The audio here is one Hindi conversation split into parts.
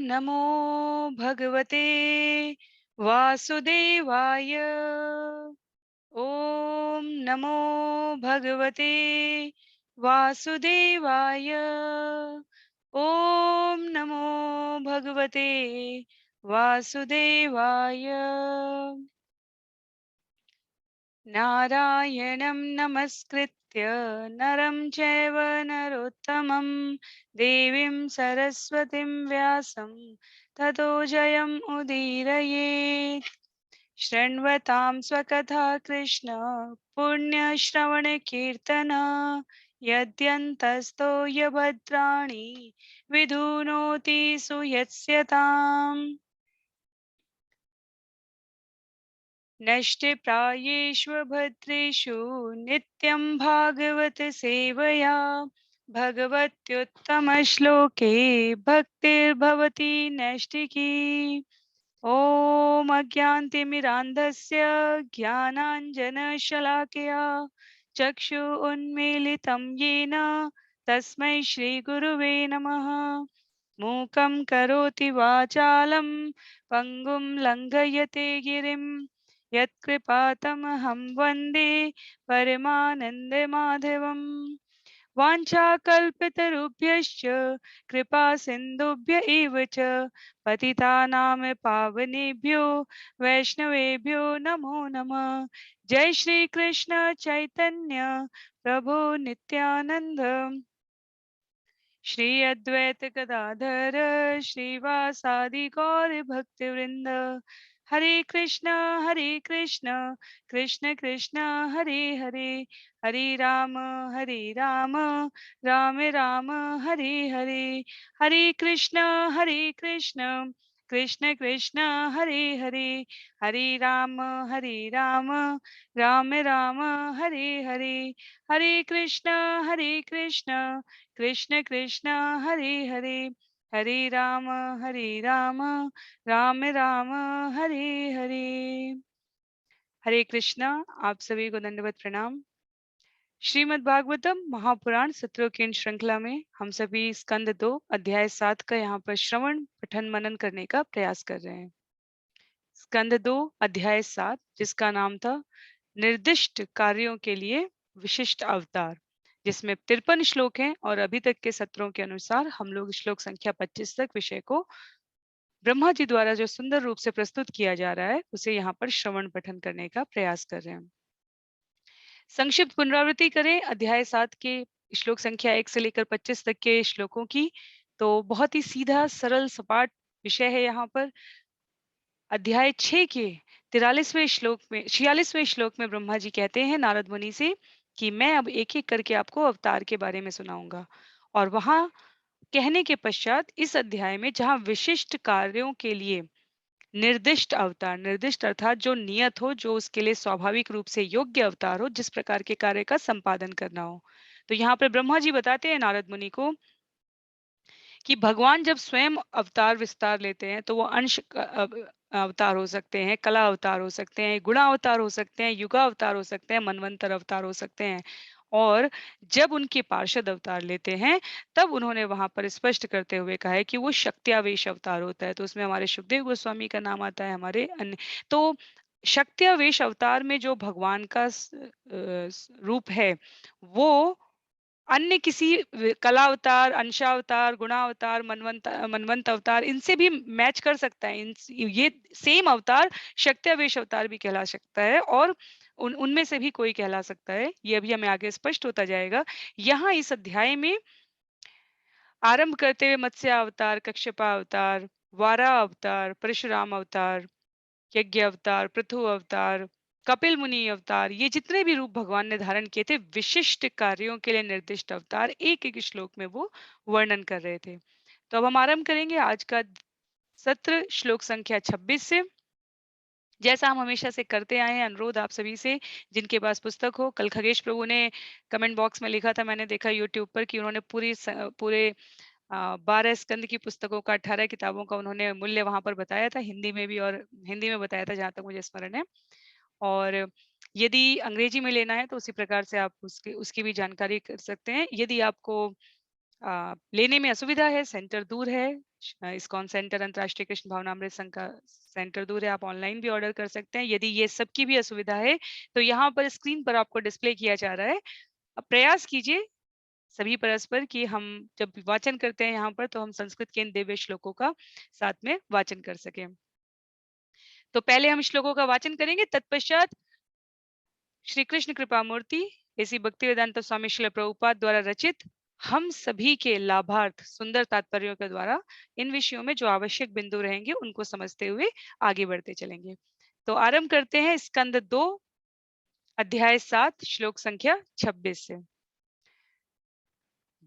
नमो भगवते वासुदेवाय। ॐ नमो भगवते वासुदेवाय। ॐ नमो भगवते वासुदेवाय। नारायणं नमस्कृत्य नरं चैव नरोत्तमं देवीं सरस्वतीं व्यासं ततो जयम् उदीरयेत्। शृण्वतां स्वकथा कृष्ण पुण्यश्रवणकीर्तन यद्यन्तस्तो यभद्राणि विधुनोति सुयत्स्यताम्। नष्टप्रायेषु भद्रेषु नित्यं भागवत सेवया भगवत्युत्तमश्लोके भक्तिर्भवति नैष्टिकी। ॐ अज्ञानतिमिरान्धस्य ज्ञानाञ्जनशलाकया चक्षु उन्मीलितं येन तस्मै श्रीगुरुवे नमः। मूकं करोति वाचालं पङ्गुं लङ्घयते गिरिं यत्कृपातमहं वन्दे परमानन्दमाधवम्। वाञ्छाकल्पतरुभ्यश्च कृपा सिन्धुभ्य एव च पतितानां पावनेभ्यो वैष्णवेभ्यो नमो नमः। जय श्री कृष्ण चैतन्य प्रभु नित्यानंद श्री अद्वैत गदाधर श्रीवासादि गौर भक्तवृंद। हरे कृष्ण कृष्ण कृष्ण हरे हरे, हरे राम राम राम हरे हरे। हरे कृष्ण कृष्ण कृष्ण हरे हरे, हरे राम राम राम हरे हरे। हरे कृष्ण कृष्ण कृष्ण हरे हरे, हरे राम राम राम हरे हरे। हरे कृष्णा। आप सभी को दंडवत प्रणाम। श्रीमद् भागवतम महापुराण सत्रों की इन श्रृंखला में हम सभी स्कंद 2 अध्याय 7 का यहाँ पर श्रवण पठन मनन करने का प्रयास कर रहे हैं। स्कंद 2 अध्याय 7 जिसका नाम था निर्दिष्ट कार्यों के लिए विशिष्ट अवतार, जिसमें 53 श्लोक हैं और अभी तक के सत्रों के अनुसार हम लोग श्लोक संख्या 25 तक विषय को ब्रह्मा जी द्वारा जो सुंदर रूप से प्रस्तुत किया जा रहा है उसे यहाँ पर श्रवण पठन करने का प्रयास कर रहे हैं। संक्षिप्त पुनरावृत्ति करें अध्याय 7 के श्लोक संख्या 1 से लेकर 25 तक के श्लोकों की, तो बहुत ही सीधा सरल सपाट विषय है। यहाँ पर अध्याय 6 के 43वें श्लोक में 46वें श्लोक में ब्रह्मा जी कहते हैं नारद मुनि से कि मैं अब एक एक करके आपको अवतार के बारे में सुनाऊंगा। और वहां कहने के पश्चात इस अध्याय में जहां विशिष्ट कार्यों के लिए निर्दिष्ट अवतार, निर्दिष्ट अर्थात जो नियत हो, जो उसके लिए स्वाभाविक रूप से योग्य अवतार हो, जिस प्रकार के कार्य का संपादन करना हो, तो यहाँ पर ब्रह्मा जी बताते हैं नारद मुनि को कि भगवान जब स्वयं अवतार विस्तार लेते हैं तो वो अंश अवतार हो सकते हैं, कला अवतार हो सकते हैं, गुणा अवतार हो सकते हैं, युगा अवतार हो सकते हैं, मनवंतर अवतार हो सकते हैं। और जब उनके पार्षद अवतार लेते हैं तब उन्होंने वहां पर स्पष्ट करते हुए कहा है कि वो शक्त्यावेश अवतार होता है। तो उसमें हमारे सुखदेव गोस्वामी का नाम आता है, हमारे अन्य। तो शक्त्यावेश अवतार में जो भगवान का रूप है वो अन्य किसी कलावतार, अंशावतार, गुणावतार, मनवंत अवतार इनसे भी मैच कर सकता है। ये सेम अवतार शक्त्यावेश अवतार भी कहला सकता है और उनमें से भी कोई कहला सकता है। ये अभी हमें आगे स्पष्ट होता जाएगा। यहाँ इस अध्याय में आरंभ करते हुए मत्स्य अवतार, कश्यपा अवतार, वारा अवतार, परशुराम अवतार, यज्ञ अवतार, पृथु अवतार, कपिल मुनि अवतार, ये जितने भी रूप भगवान ने धारण किए थे विशिष्ट कार्यों के लिए निर्दिष्ट अवतार, एक एक श्लोक में वो वर्णन कर रहे थे। तो अब हम आरंभ करेंगे आज का सत्र श्लोक संख्या 26 से। जैसा हम हमेशा से करते आए हैं, अनुरोध आप सभी से जिनके पास पुस्तक हो। कल खगेश प्रभु ने कमेंट बॉक्स में लिखा था, मैंने देखा यूट्यूब पर, कि उन्होंने पूरे 12 स्कंद की पुस्तकों का, 18 किताबों का उन्होंने मूल्य वहां पर बताया था, हिंदी में भी, और हिंदी में बताया था जहां तक मुझे स्मरण है। और यदि अंग्रेजी में लेना है तो उसी प्रकार से आप उसकी उसकी भी जानकारी कर सकते हैं। यदि आपको लेने में असुविधा है, सेंटर दूर है। इस्कॉन सेंटर अंतर्राष्ट्रीय कृष्ण भावनामृत संघ का सेंटर दूर है। आप ऑनलाइन भी ऑर्डर कर सकते हैं। यदि ये सबकी भी असुविधा है तो यहाँ पर स्क्रीन पर आपको डिस्प्ले किया जा रहा है। अब प्रयास कीजिए सभी परस्पर कि हम जब वाचन करते हैं यहाँ पर तो हम संस्कृत के इन दिव्य श्लोकों का साथ में वाचन कर सकें। तो पहले हम श्लोकों का वाचन करेंगे, तत्पश्चात श्री कृष्ण कृपा मूर्ति ऐसी भक्तिवेदांत स्वामी श्रील प्रभुपाद द्वारा रचित हम सभी के लाभार्थ सुंदर तात्पर्यों के द्वारा इन विषयों में जो आवश्यक बिंदु रहेंगे उनको समझते हुए आगे बढ़ते चलेंगे। तो आरंभ करते हैं स्कंद 2 अध्याय 7 श्लोक संख्या 26 से।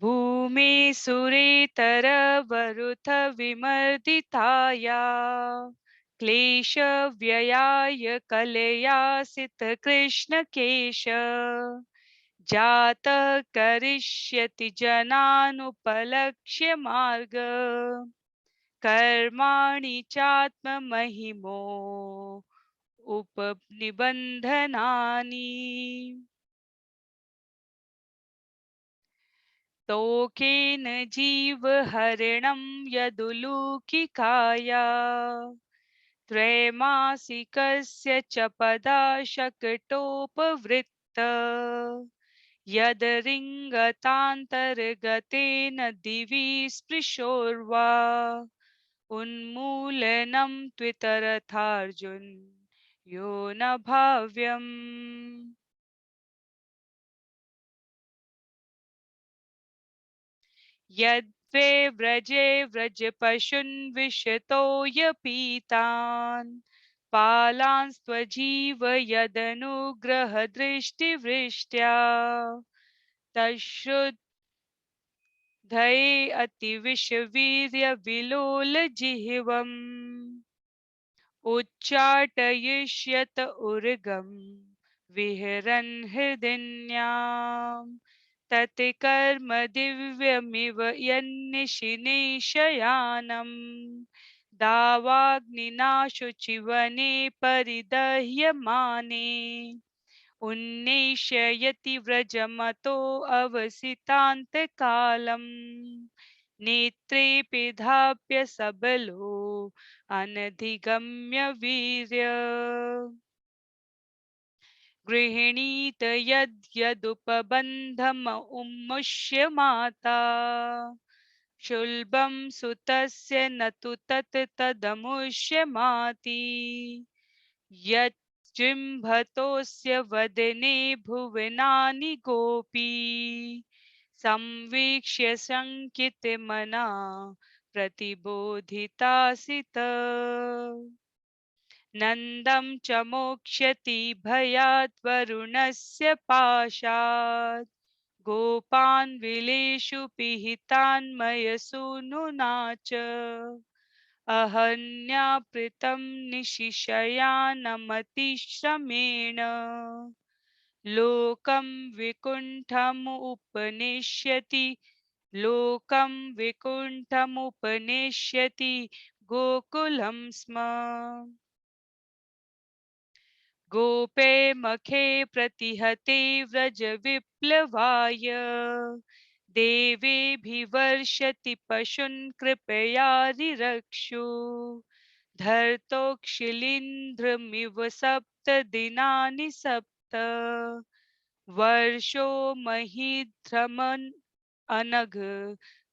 भूमि सुरेतर वरुथ विमर्दिताया क्लेश व्ययाय कलयासित कृष्ण केश जात करिष्यति जनानुपलक्ष्य मार्ग कर्माणि चात्ममहिमो उपनिबंधनानि तोकेन जीवहरणं यदुलूकिकाया त्रैमासिकस्य च पदाशकटोपवृत्त यदरिङ्गतान्तर्गतेन दिवि स्पृशोर्वा उन्मूलनं त्वितरथार्जुन यो न भाव्यम्। यद्वे व्रजे व्रज पशुन् विशतोऽयपीतान् पालांस्त्वजीव यदनुग्रह दृष्टिवृष्ट्या तश्रुद्धये अतिविषवीर्य विलोलजिह्वम् उच्चाटयिष्यत उर्गं विहरन् हृदिन्याम् तत्कर्म दिव्यमिव यन्निशिनिशयानम् दावाग्निना शुचिवने परिदह्यमाने उन्नेष्ययति व्रजमतो अवसितान्तकालम् नेत्रे पिधाप्य सबलो अनधिगम्य वीर्य गृह्णीत यद्यदुपबन्धम उन्मुष्य माता शुल्बं सुतस्य न तु तत् तदमुष्यमाति यज्जिह्वतोऽस्य वदने भुवनानि गोपी संवीक्ष्य शङ्कितमना प्रतिबोधितासित नन्दं च मोक्ष्यति भयात् वरुणस्य पाशात् गोपान् विलेषु पिहितान् मयसूनुना च अहन्यापृतं निशिशयानमतिश्रमेण लोकं विकुण्ठमुपनिष्यति लोकं विकुण्ठमुपनिष्यति गोकुलं स्म गोपे मखे प्रतिहते व्रज विप्लवाय देवेभिवर्षति पशून् कृपया रिरक्षु धर्तोक्षिलीन्द्रमिव सप्त दिनानि सप्त वर्षो महीध्रमन् अनघ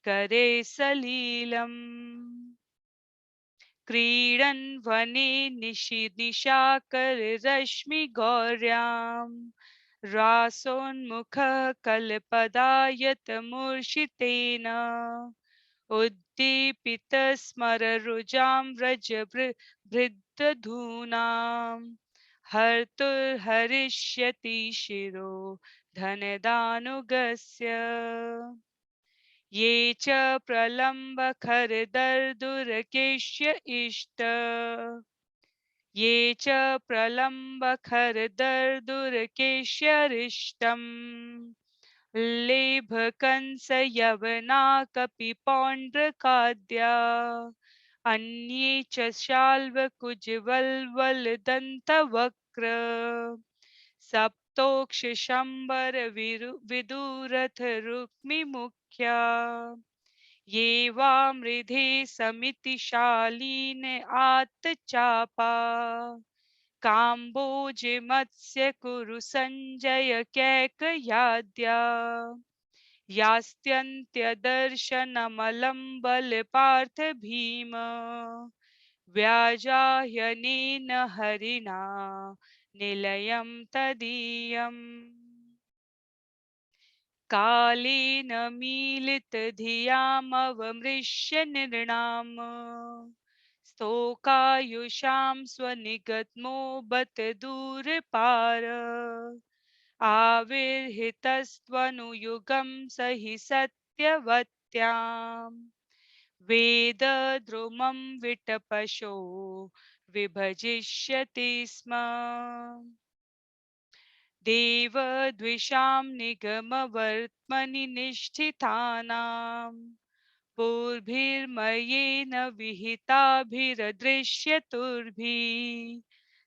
करे सलीलम् क्रीडन् वने निशाकररश्मिगौर्यां रासोन्मुखः कल्पदायतमूर्षितेन उद्दीपितस्मररुजां व्रजभृद्धधूनां हर्तुर्हरिष्यति शिरो धनदानुगस्य ये च प्रलम्बखरदर्दुरकेश्य इष्ट ये च प्रलम्बखरदर्दुरकेश्यरिष्टम् लेभकंसयवना कपिपौण्ड्रकाद्या अन्ये च शाल्वकुजवल्वलदन्तवक्र स्तोक्ष शंबर विदुरथ रुक्मि मुख्या ये वामृधे समितिशालीन आत्तचापा काम्बोज मत्स्य कुरु संजय कैकयाद्या यास्त्यन्त्यदर्शनमलं बलपार्थ भीम व्याजाह्यनेन हरिणा निलयं तदीयम् कालेन मीलितधियामवमृश्य नृणाम् स्तोकायुषां स्वनिगत्मो बत दूरपार आविर्हितस्त्वनुयुगं स हि सत्यवत्याम् वेदद्रुमं विटपशो विभजिष्यति स्म देवद्विषां निगमवर्त्मनि निष्ठितानां पूर्भिर्मयेन विहिताभिरदृश्यतुर्भिः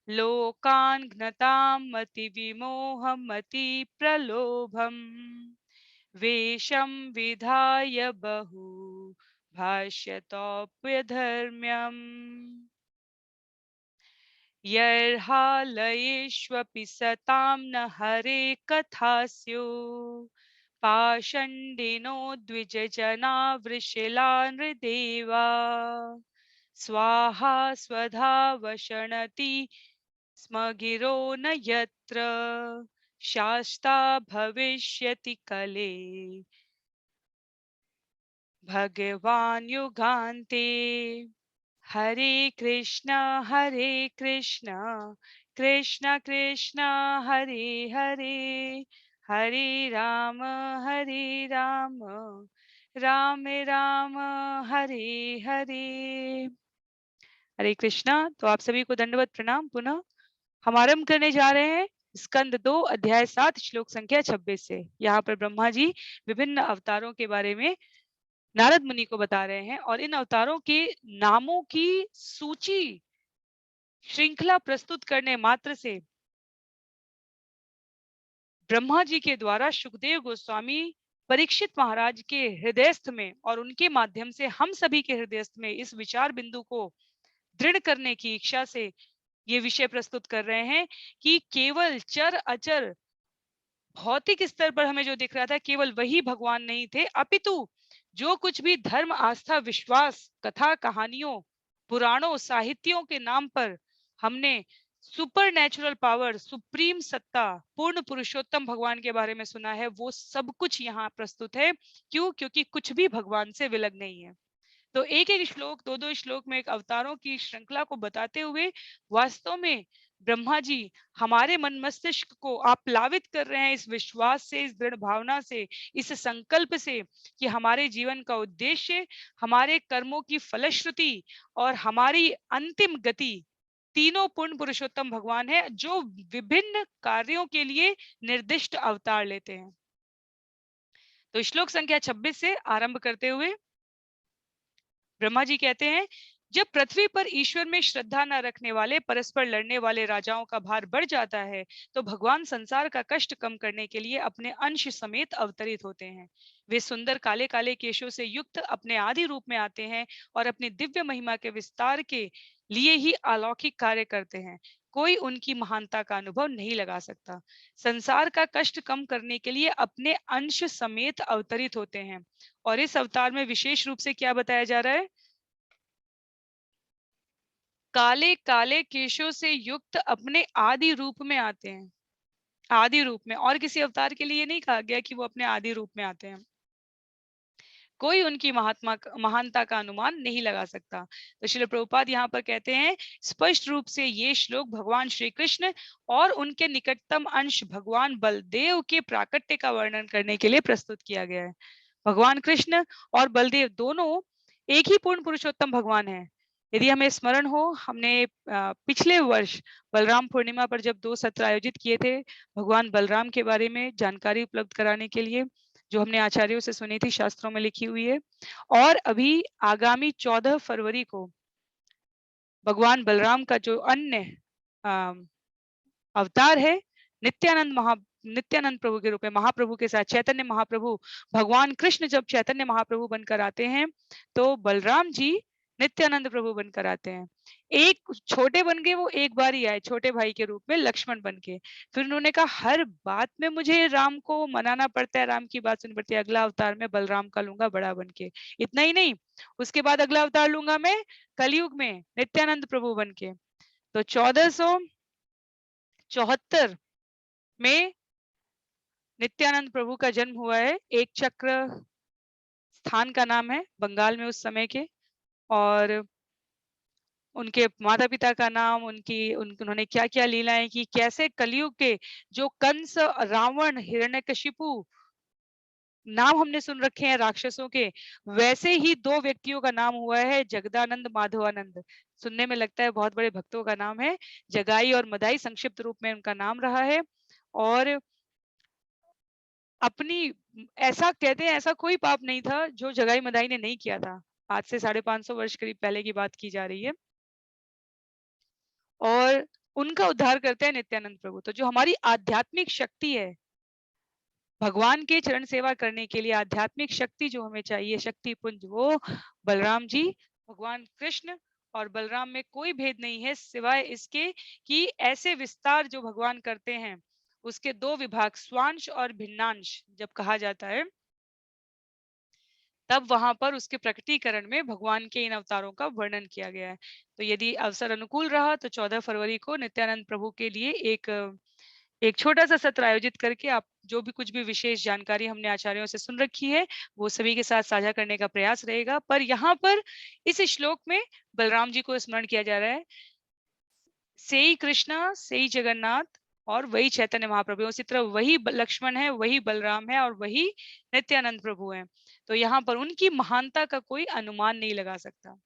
लोकान् घ्नतां मतिविमोहमतिप्रलोभम् वेषं विधाय बहु भाष्यतोऽप्यधर्म्यम् यर्हालयेष्वपि सतां न हरे कथास्यो पाषण्डिनो द्विजजना वृषिला नृदेवा स्वाहा स्वधा वषणति स्म गिरो न यत्र शास्ता भविष्यति कले भगवान् युगान्ते हरे कृष्ण कृष्ण कृष्ण हरे हरे हरे राम राम राम हरे हरे। हरे कृष्णा। तो आप सभी को दंडवत प्रणाम। पुनः हम आरंभ करने जा रहे हैं स्कंद 2 अध्याय 7 श्लोक संख्या 26 से। यहाँ पर ब्रह्मा जी विभिन्न अवतारों के बारे में नारद मुनि को बता रहे हैं और इन अवतारों के नामों की सूची श्रृंखला प्रस्तुत करने मात्र से ब्रह्मा जी के द्वारा सुखदेव गोस्वामी परीक्षित महाराज के हृदयस्थ में और उनके माध्यम से हम सभी के हृदयस्थ में इस विचार बिंदु को दृढ़ करने की इच्छा से ये विषय प्रस्तुत कर रहे हैं कि केवल चर अचर भौतिक स्तर पर हमें जो दिख रहा था केवल वही भगवान नहीं थे, अपितु जो कुछ भी धर्म आस्था विश्वास कथा कहानियों पुराणों साहित्यों के नाम पर हमने सुपर नेचुरल पावर सुप्रीम सत्ता पूर्ण पुरुषोत्तम भगवान के बारे में सुना है वो सब कुछ यहाँ प्रस्तुत है। क्यों? क्योंकि कुछ भी भगवान से विलग नहीं है। तो एक एक श्लोक दो दो श्लोक में एक अवतारों की श्रृंखला को बताते हुए वास्तव में ब्रह्मा जी हमारे मन मस्तिष्क को आप्लावित कर रहे हैं इस विश्वास से, इस दृढ़ भावना से, इस संकल्प से कि हमारे जीवन का उद्देश्य हमारे कर्मों की फलश्रुति और हमारी अंतिम गति तीनों पूर्ण पुरुषोत्तम भगवान है जो विभिन्न कार्यों के लिए निर्दिष्ट अवतार लेते हैं। तो श्लोक संख्या 26 से आरंभ करते हुए ब्रह्मा जी कहते हैं जब पृथ्वी पर ईश्वर में श्रद्धा न रखने वाले परस्पर लड़ने वाले राजाओं का भार बढ़ जाता है तो भगवान संसार का कष्ट कम करने के लिए अपने अंश समेत अवतरित होते हैं। वे सुंदर काले काले केशों से युक्त अपने आदि रूप में आते हैं और अपनी दिव्य महिमा के विस्तार के लिए ही अलौकिक कार्य करते हैं। कोई उनकी महानता का अनुभव नहीं लगा सकता। संसार का कष्ट कम करने के लिए अपने अंश समेत अवतरित होते हैं और इस अवतार में विशेष रूप से क्या बताया जा रहा है? काले काले केशों से युक्त अपने आदि रूप में आते हैं। आदि रूप में, और किसी अवतार के लिए ये नहीं कहा गया कि वो अपने आदि रूप में आते हैं। कोई उनकी महानता का अनुमान नहीं लगा सकता। तो श्रील प्रभुपाद यहाँ पर कहते हैं स्पष्ट रूप से ये श्लोक भगवान श्री कृष्ण और उनके निकटतम अंश भगवान बलदेव के प्राकट्य का वर्णन करने के लिए प्रस्तुत किया गया है। भगवान कृष्ण और बलदेव दोनों एक ही पूर्ण पुरुषोत्तम भगवान है। यदि हमें स्मरण हो, हमने पिछले वर्ष बलराम पूर्णिमा पर जब 2 सत्र आयोजित किए थे भगवान बलराम के बारे में जानकारी उपलब्ध कराने के लिए, जो हमने आचार्यों से सुनी थी, शास्त्रों में लिखी हुई है। और अभी आगामी 14 फरवरी को भगवान बलराम का जो अन्य अवतार है नित्यानंद प्रभु के रूप में महाप्रभु के साथ चैतन्य महाप्रभु, भगवान कृष्ण जब चैतन्य महाप्रभु बनकर आते हैं तो बलराम जी नित्यानंद प्रभु बनकर आते हैं। एक छोटे बन गए, वो एक बार ही आए छोटे भाई के रूप में लक्ष्मण बन के। फिर उन्होंने कहा हर बात में मुझे राम को मनाना पड़ता है, राम की बात सुननी पड़ती है, अगला अवतार में बलराम का लूंगा बड़ा बन के। इतना ही नहीं, उसके बाद अगला अवतार लूंगा मैं कलयुग में नित्यानंद प्रभु बन के। तो 1474 में नित्यानंद प्रभु का जन्म हुआ है। एक चक्र स्थान का नाम है बंगाल में उस समय के, और उनके माता पिता का नाम, उन्होंने क्या क्या लीलाएं की, कैसे कलयुग के जो कंस, रावण, हिरण्यकशिपु नाम हमने सुन रखे हैं राक्षसों के, वैसे ही दो व्यक्तियों का नाम हुआ है जगदानंद माधवानंद। सुनने में लगता है बहुत बड़े भक्तों का नाम है। जगाई और मदाई संक्षिप्त रूप में उनका नाम रहा है। और अपनी ऐसा कहते हैं ऐसा कोई पाप नहीं था जो जगाई मदाई ने नहीं किया था। आज से 550 वर्ष करीब पहले की बात की जा रही है। और उनका उद्धार करते हैं नित्यानंद प्रभु। तो जो हमारी आध्यात्मिक शक्ति है, भगवान के चरण सेवा करने के लिए आध्यात्मिक शक्ति जो हमें चाहिए, शक्ति पुंज, वो बलराम जी, भगवान कृष्ण और बलराम में कोई भेद नहीं है सिवाय इसके कि ऐसे विस्तार जो भगवान करते हैं उसके दो विभाग स्वांश और भिन्नांश जब कहा जाता है तब वहां पर उसके प्रकटीकरण में भगवान के इन अवतारों का वर्णन किया गया है। तो यदि अवसर अनुकूल रहा तो 14 फरवरी को नित्यानंद प्रभु के लिए एक छोटा सा सत्र आयोजित करके आप जो भी कुछ भी विशेष जानकारी हमने आचार्यों से सुन रखी है वो सभी के साथ साझा करने का प्रयास रहेगा। पर यहाँ पर इस श्लोक में बलराम जी को स्मरण किया जा रहा है, सेई कृष्णा सेई जगन्नाथ और वही चैतन्य महाप्रभु, उसी तरह वही लक्ष्मण है, वही बलराम है और वही नित्यानंद प्रभु है। तो यहाँ पर उनकी महानता का कोई अनुमान नहीं लगा सकता।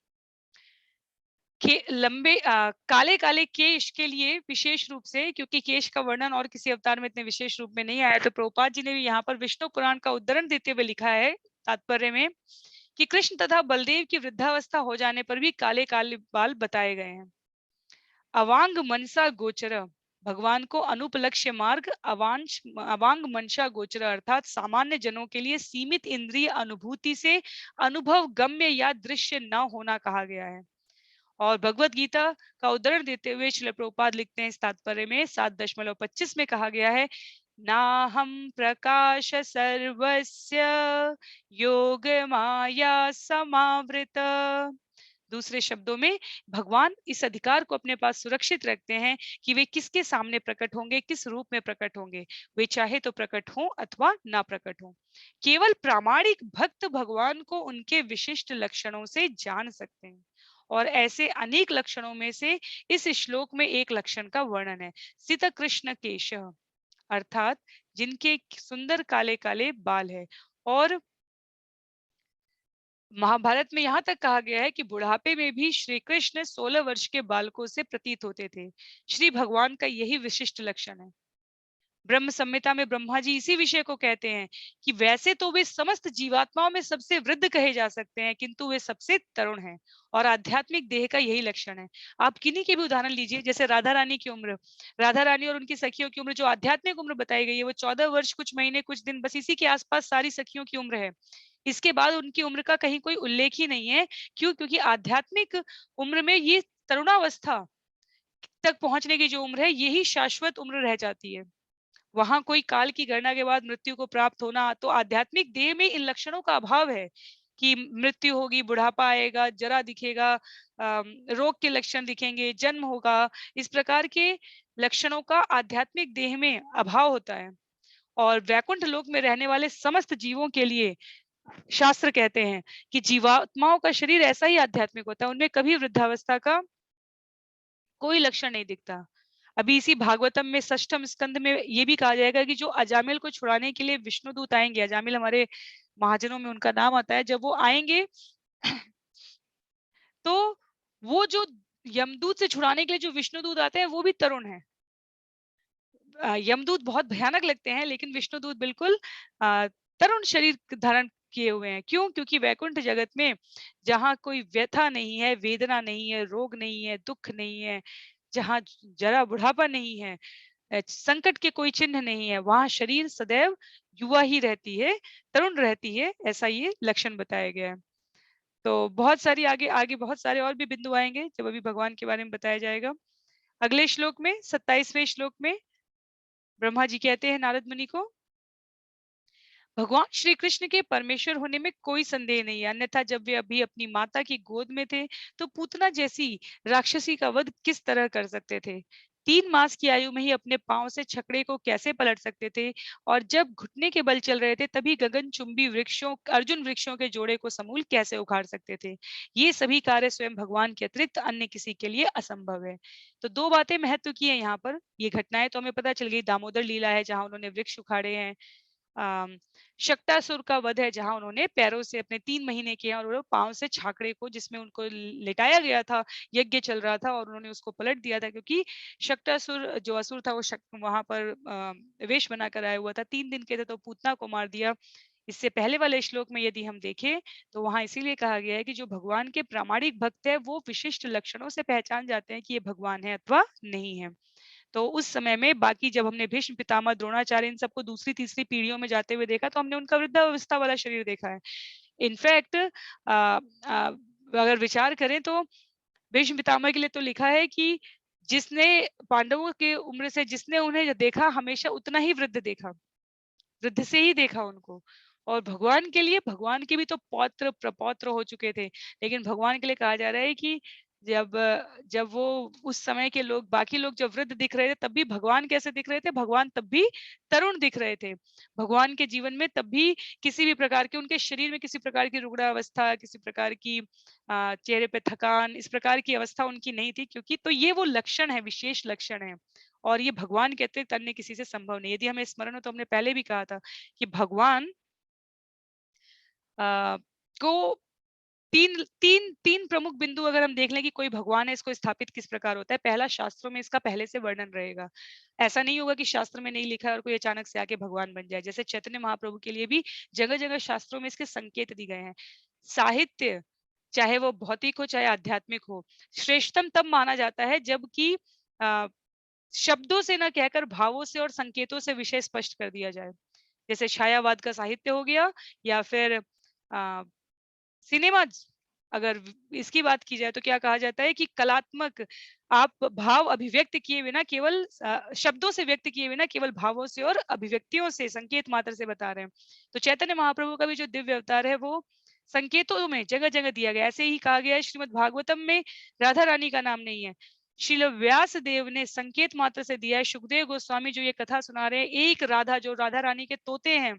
लंबे काले काले केश के लिए विशेष रूप से, क्योंकि केश का वर्णन और किसी अवतार में इतने विशेष रूप में नहीं आया, तो प्रभुपाद जी ने भी यहाँ पर विष्णु पुराण का उद्धरण देते हुए लिखा है तात्पर्य में कि कृष्ण तथा बलदेव की वृद्धावस्था हो जाने पर भी काले काले बाल बताए गए हैं। अवांग मनसा गोचर, भगवान को अनुपलक्ष्य मार्ग अवांग मनसा गोचर अर्थात सामान्य जनों के लिए सीमित इंद्रिय अनुभूति से अनुभव गम्य या दृश्य न होना कहा गया है। और भगवत गीता का उदाहरण देते हुए श्रील प्रभुपाद लिखते हैं इस तात्पर्य में 7.25 में कहा गया है, ना हम प्रकाश सर्वस्य योग माया समावृत। दूसरे शब्दों में भगवान इस अधिकार को अपने पास सुरक्षित रखते हैं कि वे किसके सामने प्रकट होंगे, किस रूप में प्रकट होंगे, वे चाहे तो प्रकट हों अथवा ना प्रकट हों। केवल प्रामाणिक भक्त भगवान को उनके विशिष्ट लक्षणों से जान सकते हैं। और ऐसे अनेक लक्षणों में से इस श्लोक में एक लक्षण का वर्णन है, सित कृष्ण केश, अर्थात जिनके सुंदर काले काले बाल है। और महाभारत में यहाँ तक कहा गया है कि बुढ़ापे में भी श्री कृष्ण 16 वर्ष के बालकों से प्रतीत होते थे। श्री भगवान का यही विशिष्ट लक्षण है। ब्रह्म संहिता में ब्रह्मा जी इसी विषय को कहते हैं कि वैसे तो वे समस्त जीवात्माओं में सबसे वृद्ध कहे जा सकते हैं किंतु वे सबसे तरुण हैं, और आध्यात्मिक देह का यही लक्षण है। आप किन्हीं के भी उदाहरण लीजिए, जैसे राधा रानी की उम्र, राधा रानी और उनकी सखियों की उम्र जो आध्यात्मिक उम्र बताई गई है वो 14 वर्ष कुछ महीने कुछ दिन, बस इसी के आसपास सारी सखियों की उम्र है। इसके बाद उनकी उम्र का कहीं कोई उल्लेख ही नहीं है। क्यों? क्योंकि आध्यात्मिक उम्र में ये तरुणावस्था तक पहुंचने की जो उम्र है यही शाश्वत उम्र रह जाती है। वहां कोई काल की गणना के बाद मृत्यु को प्राप्त होना, तो आध्यात्मिक देह में इन लक्षणों का अभाव है कि मृत्यु होगी, बुढ़ापा आएगा, जरा दिखेगा, रोग के लक्षण दिखेंगे, जन्म होगा, इस प्रकार के लक्षणों का आध्यात्मिक देह में अभाव होता है। और वैकुंठ लोक में रहने वाले समस्त जीवों के लिए शास्त्र कहते हैं कि जीवात्माओं का शरीर ऐसा ही आध्यात्मिक होता है, उनमें कभी वृद्धावस्था का कोई लक्षण नहीं दिखता। अभी इसी भागवतम में 6ठ स्कंद में ये भी कहा जाएगा कि जो अजामिल को छुड़ाने के लिए विष्णुदूत आएंगे, अजामिल हमारे महाजनों में उनका नाम आता है, जब वो आएंगे तो वो जो यमदूत से छुड़ाने के लिए जो विष्णुदूत आते हैं वो भी तरुण है। यमदूत बहुत भयानक लगते हैं लेकिन विष्णुदूत बिल्कुल तरुण शरीर धारण किए हुए हैं। क्यों? क्योंकि वैकुंठ जगत में जहाँ कोई व्यथा नहीं है, वेदना नहीं है, रोग नहीं है, दुख नहीं है, जहाँ जरा बुढ़ापा नहीं है, संकट के कोई चिन्ह नहीं है, वहां शरीर सदैव युवा ही रहती है, तरुण रहती है, ऐसा ये लक्षण बताया गया है। तो बहुत सारी आगे आगे बहुत सारे और भी बिंदु आएंगे जब अभी भगवान के बारे में बताया जाएगा। अगले श्लोक में 27वें श्लोक में ब्रह्मा जी कहते हैं नारद मुनि को, भगवान श्री कृष्ण के परमेश्वर होने में कोई संदेह नहीं है, अन्यथा जब वे अभी अपनी माता की गोद में थे तो पूतना जैसी राक्षसी का वध किस तरह कर सकते थे। 3 मास की आयु में ही अपने पांव से छकड़े को कैसे पलट सकते थे, और जब घुटने के बल चल रहे थे तभी गगनचुंबी वृक्षों अर्जुन वृक्षों के जोड़े को समूल कैसे उखाड़ सकते थे। ये सभी कार्य स्वयं भगवान के अतिरिक्त अन्य किसी के लिए असंभव है। तो दो बातें महत्व की है यहाँ पर। ये घटनाएं तो हमें पता चल गई, दामोदर लीला है जहां उन्होंने वृक्ष उखाड़े हैं, शक्तासुर का वध है जहां उन्होंने पैरों से अपने 3 महीने किए और वो पांव से छाकड़े को जिसमें उनको लिटाया गया था, यज्ञ चल रहा था और उन्होंने उसको पलट दिया था, क्योंकि शक्तासुर जो असुर था वो वहां पर वेश बनाकर आया हुआ था, 3 दिन के थे तो पूतना को मार दिया। इससे पहले वाले श्लोक में यदि हम देखें तो वहां इसीलिए कहा गया है कि जो भगवान के प्रामाणिक भक्त है वो विशिष्ट लक्षणों से पहचान जाते हैं कि ये भगवान है अथवा नहीं है। तो उस समय में बाकी जब हमने भीष्म पितामह द्रोणाचार्य इन सबको दूसरी तीसरी पीढ़ियों में जाते हुए देखा तो हमने उनका वृद्धावस्था वाला शरीर देखा है। इनफैक्ट अगर विचार करें तो भीष्म पितामह के लिए तो लिखा है कि जिसने पांडवों के उम्र से जिसने उन्हें देखा हमेशा उतना ही वृद्ध देखा, वृद्ध से ही देखा उनको। और भगवान के लिए, भगवान के भी तो पौत्र प्रपौत्र हो चुके थे, लेकिन भगवान के लिए कहा जा रहा है कि जब जब वो उस समय के लोग, बाकी लोग जब वृद्ध दिख रहे थे तब भी भगवान कैसे दिख रहे थे, भगवान तब भी तरुण दिख रहे थे। भगवान के जीवन में तब भी किसी भी प्रकार के, उनके शरीर में किसी प्रकार की रुग्णावस्था, किसी प्रकार की चेहरे पे थकान, इस प्रकार की अवस्था उनकी नहीं थी, क्योंकि तो ये वो लक्षण है, विशेष लक्षण है। और ये भगवान के अतिरिक्त अन्य किसी से संभव नहीं। यदि हमें स्मरण हो तो हमने पहले भी कहा था कि भगवान को तीन तीन तीन प्रमुख बिंदु अगर हम देख लें कि कोई भगवान है, इसको स्थापित किस प्रकार होता है। पहला, शास्त्रों में इसका पहले से वर्णन रहेगा। ऐसा नहीं होगा कि शास्त्र में नहीं लिखा है और कोई अचानक से आके भगवान बन जाए। जैसे चैतन्य महाप्रभु के लिए भी जगह जगह शास्त्रों में इसके संकेत दिए गए हैं। साहित्य, चाहे वो भौतिक हो चाहे आध्यात्मिक हो, श्रेष्ठतम तब माना जाता है जबकि शब्दों से न कहकर भावों से और संकेतों से विषय स्पष्ट कर दिया जाए। जैसे छायावाद का साहित्य हो गया, या फिर सिनेमा, अगर इसकी बात की जाए तो क्या कहा जाता है कि कलात्मक, आप भाव अभिव्यक्त किए बिना, केवल शब्दों से व्यक्त किए बिना, केवल भावों से और अभिव्यक्तियों से, संकेत मात्र से बता रहे हैं। तो चैतन्य महाप्रभु का भी जो दिव्य अवतार है वो संकेतों में जगह जगह दिया गया। ऐसे ही कहा गया है श्रीमद् भागवतम में राधा रानी का नाम नहीं है, श्रील व्यास देव ने संकेत मात्र से दिया है। सुखदेव गोस्वामी जो ये कथा सुना रहे हैं, एक राधा, जो राधा रानी के तोते हैं,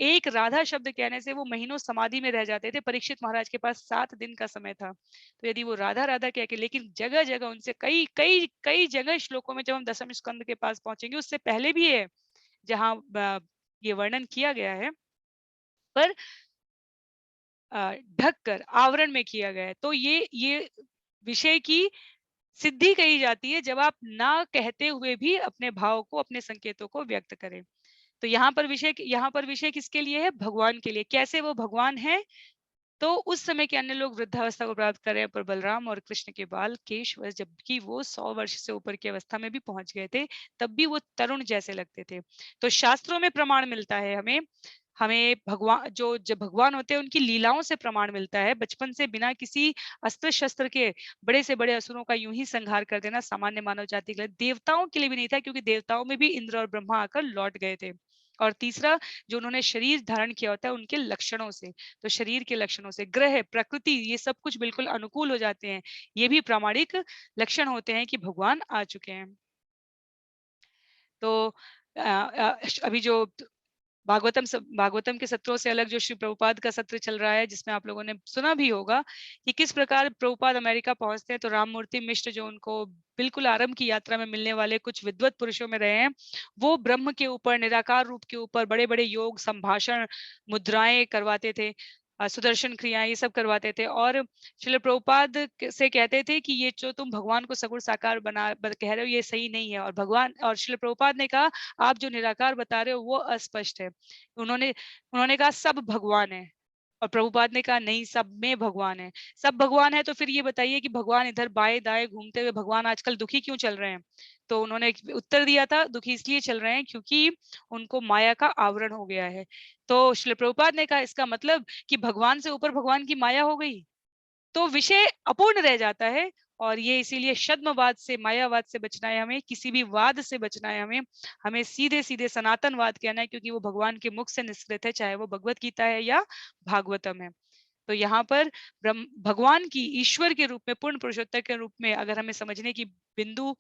एक राधा शब्द कहने से वो महीनों समाधि में रह जाते थे। परीक्षित महाराज के पास 7 दिन का समय था। तो यदि वो राधा राधा कह के, लेकिन जगह जगह उनसे कई कई कई जगह श्लोकों में जब हम दसम स्कंद के पास पहुंचेंगे, उससे पहले भी है जहां ये वर्णन किया गया है, पर ढक कर आवरण में किया गया है। तो ये विषय की सिद्धि कही जाती है जब आप ना कहते हुए भी अपने भाव को, अपने संकेतों को व्यक्त करें। तो यहाँ पर विषय किसके लिए है? भगवान के लिए। कैसे वो भगवान है? तो उस समय के अन्य लोग वृद्धावस्था को प्राप्त कर रहे हैं, पर बलराम और कृष्ण के बाल केश जबकि वो 100 वर्ष से ऊपर की अवस्था में भी पहुंच गए थे, तब भी वो तरुण जैसे लगते थे। तो शास्त्रों में प्रमाण मिलता है हमें, हमें भगवान, जो जब भगवान होते हैं उनकी लीलाओं से प्रमाण मिलता है। बचपन से बिना किसी अस्त्र शस्त्र के बड़े से बड़े असुरों का यूं ही संहार कर देना सामान्य मानव जाति के लिए, देवताओं के लिए भी नहीं था, क्योंकि देवताओं में भी इंद्र और ब्रह्मा आकर लौट गए थे। और तीसरा, जो उन्होंने शरीर धारण किया होता है उनके लक्षणों से, तो शरीर के लक्षणों से ग्रह, प्रकृति, ये सब कुछ बिल्कुल अनुकूल हो जाते हैं। ये भी प्रामाणिक लक्षण होते हैं कि भगवान आ चुके हैं। तो अभी जो भागवतम के सत्रों से अलग जो श्री प्रभुपाद का सत्र चल रहा है, जिसमें आप लोगों ने सुना भी होगा कि किस प्रकार प्रभुपाद अमेरिका पहुंचते हैं तो राममूर्ति मिश्र, जो उनको बिल्कुल आरंभ की यात्रा में मिलने वाले कुछ विद्वत पुरुषों में रहे हैं, वो ब्रह्म के ऊपर, निराकार रूप के ऊपर बड़े बड़े योग, संभाषण, मुद्राएं करवाते थे, सुदर्शन क्रियाएं, ये सब करवाते थे। और श्रील प्रभुपाद से कहते थे कि ये जो तुम भगवान को सगुण साकार कह रहे हो, ये सही नहीं है। और भगवान, और श्रील प्रभुपाद ने कहा आप जो निराकार बता रहे हो वो अस्पष्ट है। उन्होंने उन्होंने कहा सब भगवान है, और प्रभुपाद ने कहा नहीं, सब में भगवान है। सब भगवान है तो फिर ये बताइए कि भगवान इधर बाएं दाएं घूमते हुए भगवान आजकल दुखी क्यों चल रहे हैं? तो उन्होंने एक उत्तर दिया था, दुखी इसलिए चल रहे हैं क्योंकि उनको माया का आवरण हो गया है। तो श्रील प्रभुपाद ने कहा इसका मतलब कि भगवान से ऊपर भगवान की माया हो गई, तो विषय अपूर्ण रह जाता है। और ये इसीलिए छद्मवाद से, मायावाद से बचना है हमें, किसी भी वाद से बचना है हमें। हमें सीधे सीधे सनातनवाद कहना है, क्योंकि वो भगवान के मुख से निष्कृत है, चाहे वो भगवत गीता है या भागवतम है। तो यहाँ पर ब्रह्म भगवान की ईश्वर के रूप में, पूर्ण पुरुषोत्तर के रूप में अगर हमें समझने की बिंदु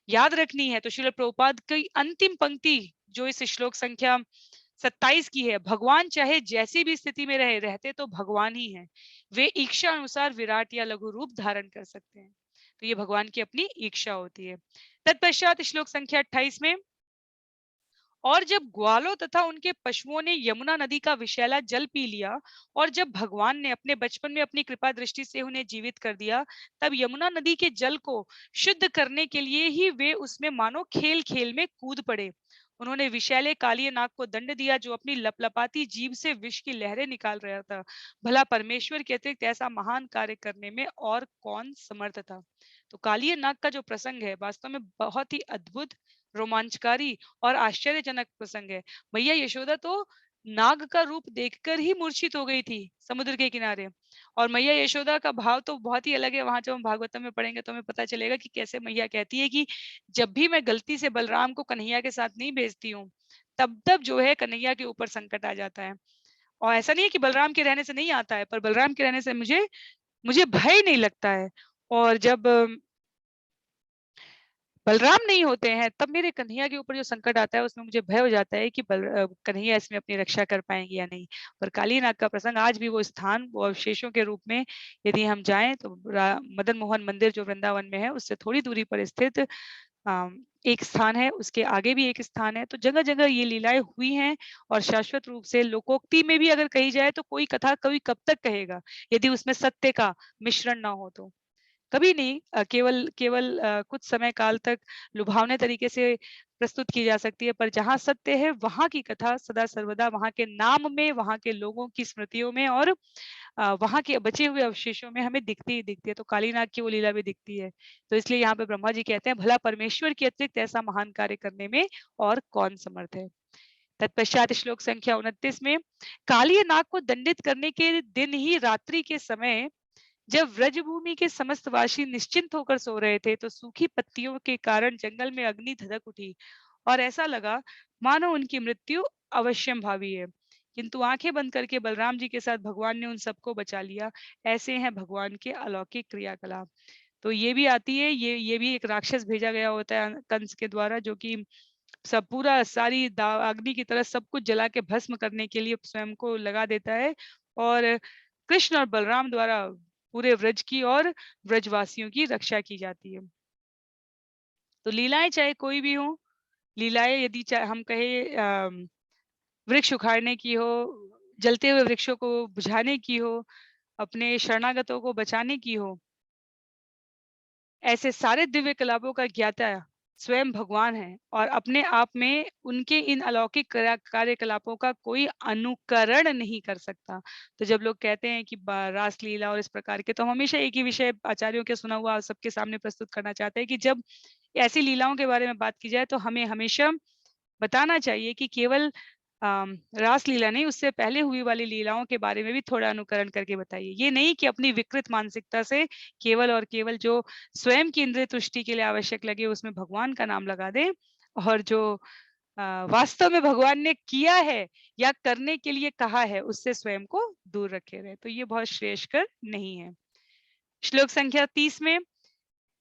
याद रखनी है, तो श्रील प्रभुपाद की अंतिम पंक्ति जो इस श्लोक संख्या 27 की है, भगवान चाहे जैसी भी स्थिति में रहते तो भगवान ही है। वे इच्छा अनुसार विराट या लघु रूप धारण कर सकते हैं। तो ये भगवान की अपनी इच्छा होती है। तत्पश्चात श्लोक संख्या 28 में, और जब ग्वालों तथा उनके पशुओं ने यमुना नदी का विषैला जल पी लिया, और जब भगवान ने अपने बचपन में अपनी कृपा दृष्टि से उन्हें जीवित कर दिया, तब यमुना नदी के जल को शुद्ध करने के लिए ही वे उसमें मानो खेल खेल में कूद पड़े। उन्होंने विषैले कालिय नाग को दंड दिया, जो अपनी लपलपाती जीभ से विष की लहरें निकाल रहा था। भला परमेश्वर के अतिरिक्त ऐसा महान कार्य करने में और कौन समर्थ था? तो कालिय नाग का जो प्रसंग है, वास्तव में बहुत ही अद्भुत, रोमांचकारी और आश्चर्यजनक प्रसंग है। मैया यशोदा तो नाग का रूप देखकर ही मूर्छित हो गई थी समुद्र के किनारे। और मैया यशोदा का भाव तो बहुत ही अलग है। वहां जब हम भागवतम में पढ़ेंगे तो हमें पता चलेगा कि कैसे मैया कहती है कि जब भी मैं गलती से बलराम को कन्हैया के साथ नहीं भेजती हूँ, तब तब जो है कन्हैया के ऊपर संकट आ जाता है। और ऐसा नहीं है कि बलराम के रहने से नहीं आता है, पर बलराम के रहने से मुझे मुझे भय नहीं लगता है। और जब बलराम नहीं होते हैं, तब मेरे कन्हैया के ऊपर जो संकट आता है उसमें मुझे भय हो जाता है कि कन्हैया इसमें अपनी रक्षा कर पाएंगे या नहीं। पर कालीनाग का प्रसंग आज भी वो स्थान, वो अवशेषों के रूप में यदि हम जाएं तो मदन मोहन मंदिर जो वृंदावन में है उससे थोड़ी दूरी पर स्थित एक स्थान है, उसके आगे भी एक स्थान है। तो जगह जगह ये लीलाएं हुई हैं। और शाश्वत रूप से लोकोक्ति में भी अगर कही जाए तो कोई कथा कभी कब तक कहेगा यदि उसमें सत्य का मिश्रण ना हो तो? कभी नहीं। केवल केवल कुछ समय काल तक लुभावने तरीके से प्रस्तुत की जा सकती है, पर जहाँ सत्य है वहां की कथा सदा सर्वदा वहां के नाम में, वहां के लोगों की स्मृतियों में और वहां के बचे हुए अवशेषों में हमें दिखती ही दिखती है। तो कालीनाग की वो लीला भी दिखती है। तो इसलिए यहाँ पे ब्रह्मा जी कहते हैं, भला परमेश्वर के अतिरिक्त ऐसा महान कार्य करने में और कौन समर्थ है? तत्पश्चात श्लोक संख्या 29 में, कालिय नाग को दंडित करने के दिन ही रात्रि के समय जब व्रजभूमि के समस्त वासी निश्चिंत होकर सो रहे थे, तो सूखी पत्तियों के कारण जंगल में अग्नि धधक उठी और ऐसा लगा मानो उनकी मृत्यु अवश्यंभावी है। किंतु आंखें बंद करके बलराम जी के साथ भगवान ने उन सबको बचा लिया। ऐसे हैं भगवान के अलौकिक क्रियाकलाप। तो ये भी आती है, ये भी एक राक्षस भेजा गया होता है कंस के द्वारा, जो कि सब पूरा सारी अग्नि की तरह सब कुछ जला के भस्म करने के लिए स्वयं को लगा देता है। और कृष्ण और बलराम द्वारा पूरे व्रज की और व्रजवासियों की रक्षा की जाती है। तो लीलाएं चाहे कोई भी हो, लीलाएं यदि चाहे हम कहे वृक्ष उखाड़ने की हो, जलते हुए वृक्षों को बुझाने की हो, अपने शरणागतों को बचाने की हो, ऐसे सारे दिव्य कलापों का ज्ञाता स्वयं भगवान है। और अपने आप में उनके इन अलौकिक कार्यकलापों का कोई अनुकरण नहीं कर सकता। तो जब लोग कहते हैं कि रास लीला और इस प्रकार के, तो हम हमेशा एक ही विषय आचार्यों के सुना हुआ सबके सामने प्रस्तुत करना चाहते हैं कि जब ऐसी लीलाओं के बारे में बात की जाए तो हमें हमेशा बताना चाहिए कि केवल रास लीला नहीं, उससे पहले हुई वाली लीलाओं के बारे में भी थोड़ा अनुकरण करके बताइए। ये नहीं कि अपनी विकृत मानसिकता से केवल और केवल जो स्वयं की इंद्रिय तुष्टि के लिए आवश्यक लगे उसमें भगवान का नाम लगा दें, और जो वास्तव में भगवान ने किया है या करने के लिए कहा है उससे स्वयं को दूर रखे रहे। तो ये बहुत श्रेयस्कर नहीं है। श्लोक संख्या 30 में,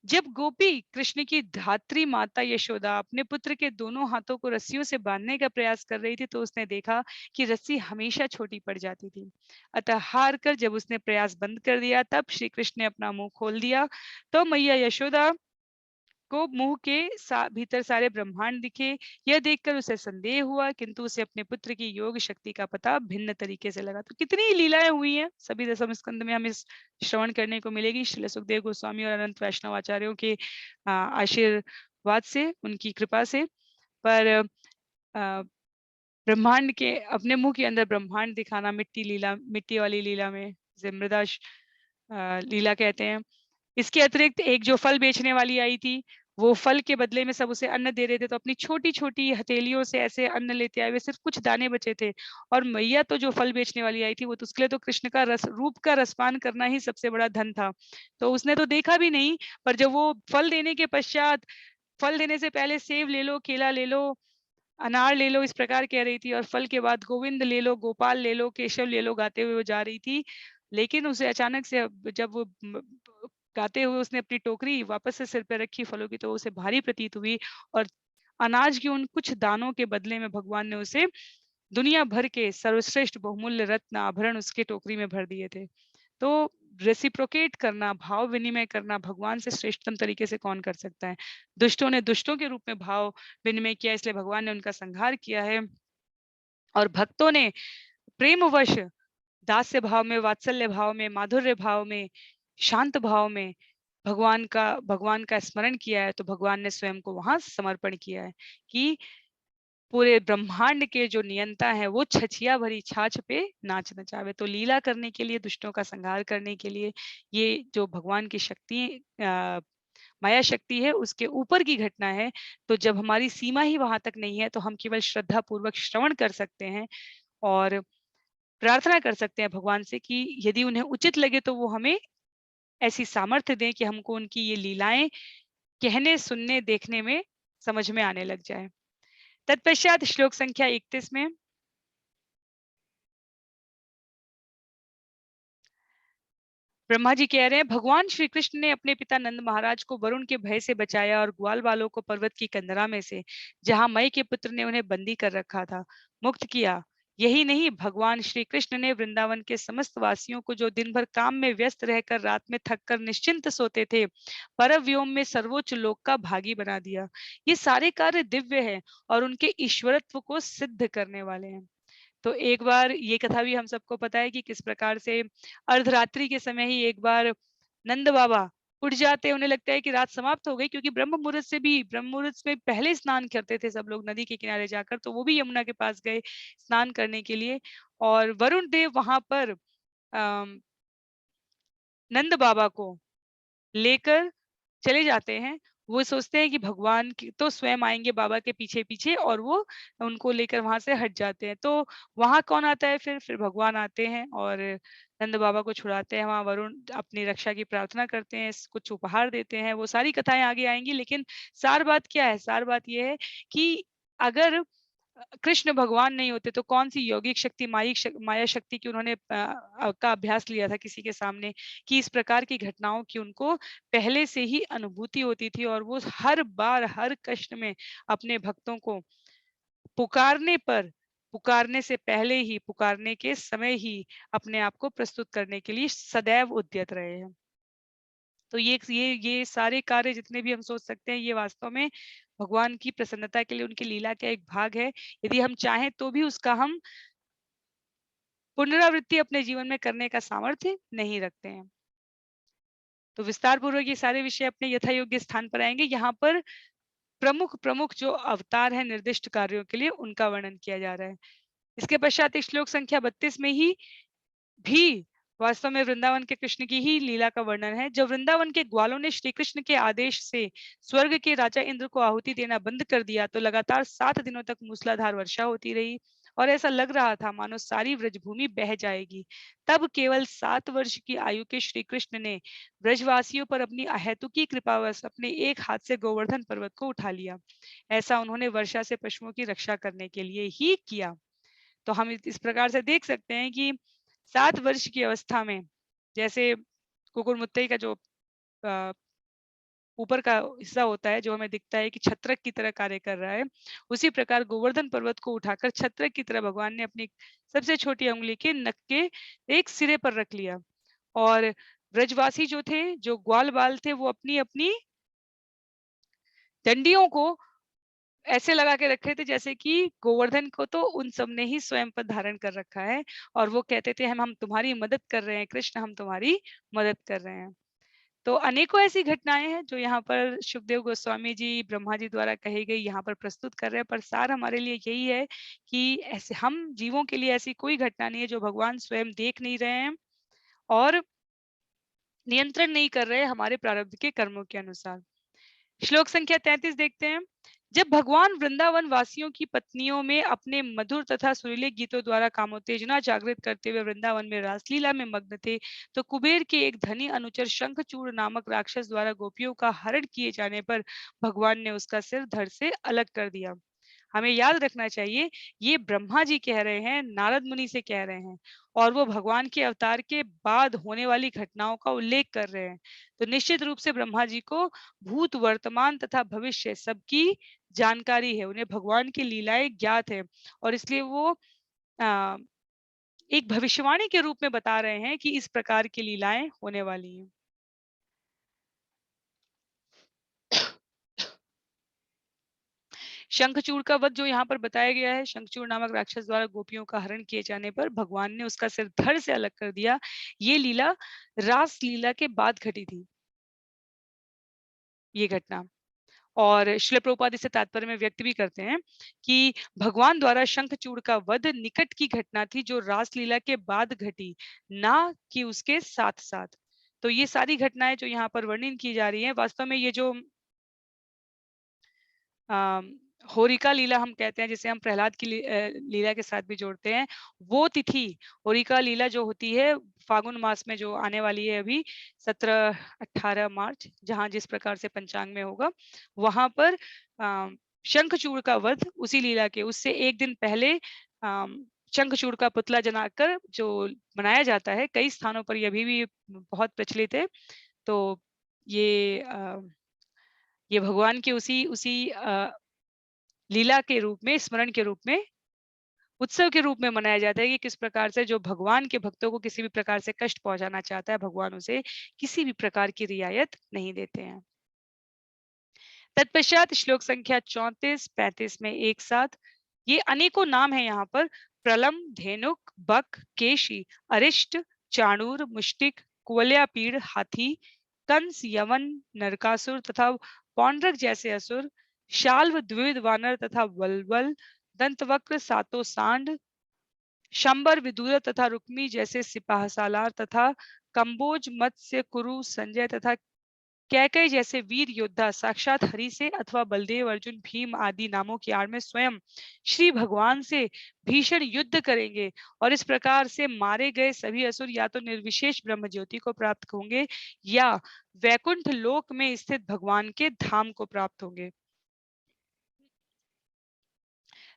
जब गोपी कृष्ण की धात्री माता यशोदा अपने पुत्र के दोनों हाथों को रस्सियों से बांधने का प्रयास कर रही थी, तो उसने देखा कि रस्सी हमेशा छोटी पड़ जाती थी। अतः हार कर जब उसने प्रयास बंद कर दिया, तब श्री कृष्ण ने अपना मुंह खोल दिया। तो मैया यशोदा को मुंह के भीतर सारे ब्रह्मांड दिखे। यह देखकर उसे संदेह हुआ, किंतु उसे अपने पुत्र की योग शक्ति का पता भिन्न तरीके से लगा। तो कितनी लीलाएं हुई हैं, सभी दसम स्कंद में हमें श्रवण करने को मिलेगी। श्रील सुखदेव गोस्वामी और अनंत वैष्णव आचार्यों के आशीर्वाद से, उनकी कृपा से। पर ब्रह्मांड के अपने मुंह के अंदर ब्रह्मांड दिखाना, मिट्टी वाली लीला में जिसे लीला कहते हैं। इसके अतिरिक्त एक जो फल बेचने वाली आई थी, वो फल के बदले में सब उसे अन्न दे रहे थे, तो अपनी छोटी छोटी हथेलियों से ऐसे अन्न लेते आए हुए सिर्फ कुछ दाने बचे थे। और मैया तो जो फल बेचने वाली आई थी, वो तो उसके लिए तो कृष्ण का रूप का रसपान करना ही सबसे बड़ा धन था। तो उसने तो देखा भी नहीं, पर जब वो फल देने के पश्चात, फल देने से पहले सेब ले लो, केला ले लो, अनार ले लो, इस प्रकार कह रही थी, और फल के बाद गोविंद ले लो, गोपाल ले लो, केशव ले लो, गाते हुए वो जा रही थी। लेकिन उसे अचानक से जब वो गाते हुए उसने अपनी टोकरी वापस से सिर पे रखी फलों की, तो उसे भारी प्रतीत हुई, और अनाज के उन कुछ दानों के बदले में भगवान ने उसे दुनिया भर के सर्वश्रेष्ठ बहुमूल्य रत्न आभरण उसके टोकरी में भर दिए थे। तो रेसिप्रोकेट करना, भाव विनिमय करना भगवान से श्रेष्ठतम तरीके से कौन कर सकता है। दुष्टों ने दुष्टों के रूप में भाव विनिमय किया, इसलिए भगवान ने उनका संहार किया है। और भक्तों ने प्रेमवश दास्य भाव में, वात्सल्य भाव में, माधुर्य भाव में, शांत भाव में भगवान का स्मरण किया है, तो भगवान ने स्वयं को वहां समर्पण किया है कि पूरे ब्रह्मांड के जो नियंता है वो छछिया भरी छाछ पे नाच नचावे। तो लीला करने के लिए, दुष्टों का संहार करने के लिए, ये जो भगवान की शक्ति, माया शक्ति है, उसके ऊपर की घटना है। तो जब हमारी सीमा ही वहां तक नहीं है, तो हम केवल श्रद्धा पूर्वक श्रवण कर सकते हैं और प्रार्थना कर सकते हैं भगवान से कि यदि उन्हें उचित लगे तो वो हमें ऐसी सामर्थ्य दें कि हमको उनकी ये लीलाएं कहने, सुनने, देखने में, समझ में आने लग जाए। तत्पश्चात श्लोक संख्या 31 में ब्रह्मा जी कह रहे हैं, भगवान श्री कृष्ण ने अपने पिता नंद महाराज को वरुण के भय से बचाया और ग्वाल बालों को पर्वत की कंदरा में से, जहां मई के पुत्र ने उन्हें बंदी कर रखा था, मुक्त किया। यही नहीं, भगवान श्री कृष्ण ने वृंदावन के समस्त वासियों को, जो दिन भर काम में व्यस्त रहकर रात में थककर निश्चिंत सोते थे, परम व्योम में सर्वोच्च लोक का भागी बना दिया। ये सारे कार्य दिव्य है और उनके ईश्वरत्व को सिद्ध करने वाले हैं। तो एक बार ये कथा भी हम सबको पता है कि किस प्रकार से अर्धरात्रि के समय ही एक बार नंद बाबा उठ जाते हैं, उन्हें लगता है कि रात समाप्त हो गई, क्योंकि ब्रह्म मुहूर्त में पहले स्नान करते थे सब लोग नदी के किनारे जाकर, तो वो भी यमुना के पास गए स्नान करने के लिए। और वरुण देव वहां पर नंद बाबा को लेकर चले जाते हैं। वो सोचते हैं कि तो स्वयं आएंगे बाबा के पीछे पीछे, और वो उनको लेकर वहां से हट जाते हैं। तो वहां कौन आता है? फिर भगवान आते हैं और नंद बाबा को छुड़ाते हैं। वहां वरुण अपनी रक्षा की प्रार्थना करते हैं, कुछ उपहार देते हैं। वो सारी कथाएं आगे आएंगी, लेकिन सार बात क्या है? सार बात ये है कि अगर कृष्ण भगवान नहीं होते तो कौन सी यौगिक शक्ति, माया शक्ति की उन्होंने का अभ्यास लिया था किसी के सामने, कि इस प्रकार की घटनाओं की उनको पहले से ही अनुभूति होती थी, और वो हर बार हर कष्ट में अपने भक्तों को पुकारने पर, पुकारने से पहले ही, पुकारने के समय ही अपने आप को प्रस्तुत करने के लिए सदैव उद्यत रहे हैं। तो ये सारे कार्य जितने भी हम सोच सकते हैं, ये वास्तव में भगवान की प्रसन्नता के लिए उनकी लीला का एक भाग है। यदि हम चाहें तो भी उसका हम पुनरावृत्ति अपने जीवन में करने का सामर्थ्य नहीं रखते हैं। तो विस्तार पूर्वक ये सारे विषय अपने यथा योग्य स्थान पर आएंगे। यहाँ पर प्रमुख प्रमुख जो अवतार है निर्दिष्ट कार्यों के लिए, उनका वर्णन किया जा रहा है। इसके पश्चात श्लोक संख्या 32 में ही भी वास्तव में वृंदावन के कृष्ण की ही लीला का वर्णन है। जब वृंदावन के ग्वालों ने श्री कृष्ण के आदेश से स्वर्ग के राजा इंद्र को आहुति देना बंद कर दिया, तो लगातार 7 दिनों तक मूसलाधार वर्षा होती रही, और ऐसा लग रहा था मानो सारी ब्रजभूमि बह जाएगी। तब केवल 7 वर्ष की आयु के श्री कृष्ण ने ब्रजवासियों पर अपनी अहेतुकी कृपावश अपने एक हाथ से गोवर्धन पर्वत को उठा लिया। ऐसा उन्होंने वर्षा से पशुओं की रक्षा करने के लिए ही किया। तो हम इस प्रकार से देख सकते हैं कि 7 वर्ष की अवस्था में, जैसे कुकुर मुत्तई का जो ऊपर का हिस्सा होता है, जो हमें दिखता है कि छत्रक की तरह कार्य कर रहा है, उसी प्रकार गोवर्धन पर्वत को उठाकर छत्रक की तरह भगवान ने अपनी सबसे छोटी उंगली के नख के एक सिरे पर रख लिया। और ब्रजवासी जो थे, जो ग्वाल बाल थे, वो अपनी अपनी डंडियों को ऐसे लगा के रखे थे जैसे कि गोवर्धन को तो उन सब ने ही स्वयं पर धारण कर रखा है, और वो कहते थे हम तुम्हारी मदद कर रहे हैं कृष्ण, हम तुम्हारी मदद कर रहे हैं। तो अनेकों ऐसी घटनाएं हैं जो यहाँ पर सुखदेव गोस्वामी जी ब्रह्मा जी द्वारा कही गई यहाँ पर प्रस्तुत कर रहे हैं, पर सार हमारे लिए यही है कि ऐसे हम जीवों के लिए ऐसी कोई घटना नहीं है जो भगवान स्वयं देख नहीं रहे हैं और नियंत्रण नहीं कर रहे हमारे प्रारब्ध के कर्मों के अनुसार। श्लोक संख्या 33 देखते हैं। जब भगवान वृंदावन वासियों की पत्नियों में अपने मधुर तथा सुरीले गीतों द्वारा कामोत्तेजना जागृत करते हुए वृंदावन में रासलीला में मग्न थे, तो कुबेर के एक धनी अनुचर शंखचूड़ नामक राक्षस द्वारा गोपियों का हरण किए जाने पर भगवान ने उसका सिर धड़ से अलग कर दिया। हमें याद रखना चाहिए, ये ब्रह्मा जी कह रहे हैं, नारद मुनि से कह रहे हैं और वो भगवान के अवतार के बाद होने वाली घटनाओं का उल्लेख कर रहे हैं। तो निश्चित रूप से ब्रह्मा जी को भूत, वर्तमान तथा भविष्य सबकी जानकारी है, उन्हें भगवान की लीलाएं ज्ञात है और इसलिए वो आ, एक भविष्यवाणी के रूप में बता रहे हैं कि इस प्रकार की लीलाएं होने वाली हैं। शंखचूड़ का वध जो यहाँ पर बताया गया है, शंखचूड़ नामक राक्षस द्वारा गोपियों का हरण किए जाने पर भगवान ने उसका सिर धड़ से अलग कर दिया। ये लीला रास लीला के बाद घटी थी, ये घटना। और श्रील प्रभुपाद इसे तात्पर्य में व्यक्त भी करते हैं कि भगवान द्वारा शंखचूड़ का वध निकट की घटना थी जो रासलीला के बाद घटी, ना कि उसके साथ साथ। तो ये सारी घटनाएं जो यहाँ पर वर्णन की जा रही है, वास्तव में ये जो होरिका लीला हम कहते हैं, जिसे हम प्रहलाद की लीला के साथ भी जोड़ते हैं, वो तिथि होरिका लीला जो होती है फागुन मास में जो आने वाली है अभी 17-18 मार्च, जहां जिस प्रकार से पंचांग में होगा, वहां पर शंखचूड़ का वध उसी लीला के उससे एक दिन पहले शंखचूड़ का पुतला जलाकर जो मनाया जाता है, कई स्थानों पर ये अभी भी बहुत प्रचलित है। तो ये ये भगवान के उसी उसी लीला के रूप में, स्मरण के रूप में, उत्सव के रूप में मनाया जाता है कि किस प्रकार से जो भगवान के भक्तों को किसी भी प्रकार से कष्ट पहुंचाना चाहता है, भगवान उसे किसी भी प्रकार की रियायत नहीं देते हैं। तत्पश्चात श्लोक संख्या 34-35 में एक साथ ये अनेकों नाम है यहाँ पर, प्रलम, धेनुक, बक, केशी, अरिष्ट, चाणूर, मुष्टिक, कुवलयापीड़, हाथी, कंस, यवन, नरकासुर तथा पौंड्रक जैसे असुर, शाल्व, द्विविध वानर तथा वल्वल, दंतवक्र, सातों सांड, शंबर, विदुर तथा रुक्मी जैसे सिपाह सालार तथा कंबोज, मत्स्य, कुरु, संजय तथा कैकई जैसे वीर योद्धा साक्षात हरि से अथवा बलदेव, अर्जुन, भीम आदि नामों की आड़ में स्वयं श्री भगवान से भीषण युद्ध करेंगे और इस प्रकार से मारे गए सभी असुर या तो निर्विशेष ब्रह्म ज्योति को प्राप्त होंगे या वैकुंठ लोक में स्थित भगवान के धाम को प्राप्त होंगे।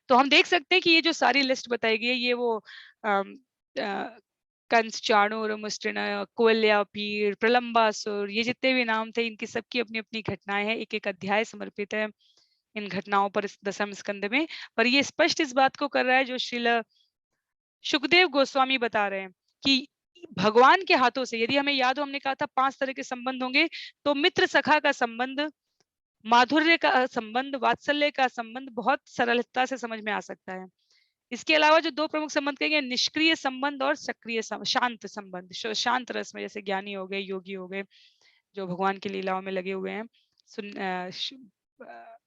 तो हम देख सकते हैं कि ये जो सारी लिस्ट बताई गई है, ये वो कंस, चाणूर, मुष्टिन, कोल्या, पीड़, प्रलंबासुर, ये जितने भी नाम थे, इनकी सबकी अपनी अपनी घटनाएं हैं, एक एक अध्याय समर्पित है इन घटनाओं पर इस दसम स्कंद में। पर ये स्पष्ट इस बात को कर रहा है जो श्रील सुखदेव गोस्वामी बता रहे हैं कि भगवान के हाथों से, यदि हमें याद हो हमने कहा था 5 तरह के संबंध होंगे, तो मित्र सखा का संबंध, माधुर्य का संबंध, वात्सल्य का संबंध बहुत सरलता से समझ में आ सकता है। इसके अलावा जो 2 प्रमुख संबंध कहेंगे, निष्क्रिय संबंध और सक्रिय शांत संबंध। शांत रस में जैसे ज्ञानी हो गए, योगी हो गए, जो भगवान की लीलाओं में लगे हुए हैं,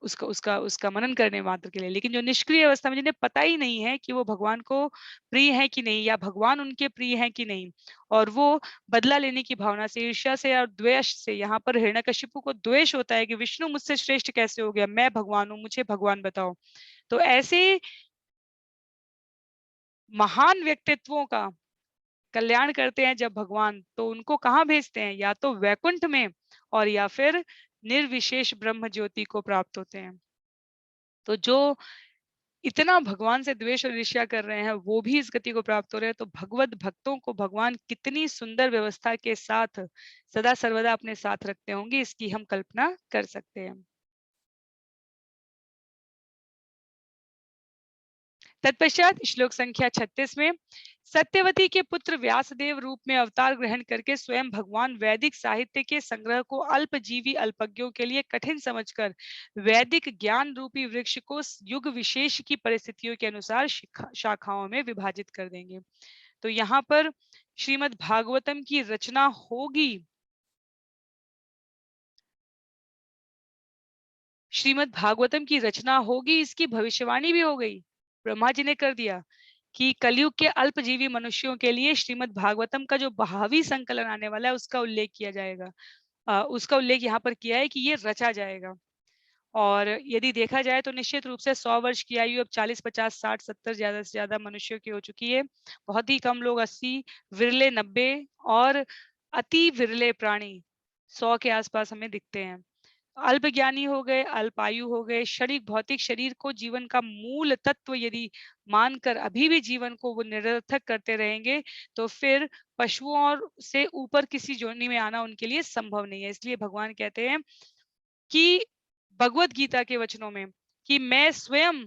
उसका उसका उसका मनन करने मात्र के लिए। लेकिन जो निष्क्रिय अवस्था में जिन्हें पता ही नहीं है कि वो भगवान को प्रिय है कि नहीं या भगवान उनके प्रिय हैं कि नहीं, और वो बदला लेने की भावना से, ईर्ष्या से और द्वेष से, यहाँ पर हिरण्यकशिपु को द्वेष होता है कि विष्णु मुझसे श्रेष्ठ कैसे हो गया, मैं भगवान हूँ, मुझे भगवान बताओ। तो ऐसे महान व्यक्तित्वों का कल्याण करते हैं जब भगवान, तो उनको कहाँ भेजते हैं, या तो वैकुंठ में और या फिर निर्विशेष ब्रह्म ज्योति को प्राप्त होते हैं। तो जो इतना भगवान से द्वेष और ईर्ष्या कर रहे हैं वो भी इस गति को प्राप्त हो रहे हैं, तो भगवत भक्तों को भगवान कितनी सुंदर व्यवस्था के साथ सदा सर्वदा अपने साथ रखते होंगे, इसकी हम कल्पना कर सकते हैं। तत्पश्चात श्लोक संख्या 36 में, सत्यवती के पुत्र व्यासदेव रूप में अवतार ग्रहण करके स्वयं भगवान वैदिक साहित्य के संग्रह को अल्पजीवी अल्पज्ञों के लिए कठिन समझकर वैदिक ज्ञान रूपी वृक्ष को युग विशेष की परिस्थितियों के अनुसार शाखाओं में विभाजित कर देंगे। तो यहाँ पर श्रीमद् भागवतम की रचना होगी श्रीमद् भागवतम की रचना होगी, इसकी भविष्यवाणी भी हो गई। ब्रह्मा जी ने कर दिया कि कलयुग के अल्पजीवी मनुष्यों के लिए श्रीमद् भागवतम का जो भावी संकलन आने वाला है उसका उल्लेख किया जाएगा। उसका उल्लेख यहाँ पर किया है कि ये रचा जाएगा। और यदि देखा जाए तो निश्चित रूप से 100 वर्ष की आयु अब 40, 50, 60, 70 ज्यादा से ज्यादा मनुष्यों की हो चुकी है। बहुत ही कम लोग 80, विरले 90 और अति विरले प्राणी 100 के आसपास हमें दिखते हैं। अल्प ज्ञानी हो गए, अल्पायु हो गए, शरीर भौतिक शरीर को जीवन का मूल तत्व यदि मानकर अभी भी जीवन को वो निरर्थक करते रहेंगे, तो फिर पशुओं और से ऊपर किसी जोनी में आना उनके लिए संभव नहीं है। इसलिए भगवान कहते हैं कि भगवत गीता के वचनों में कि मैं स्वयं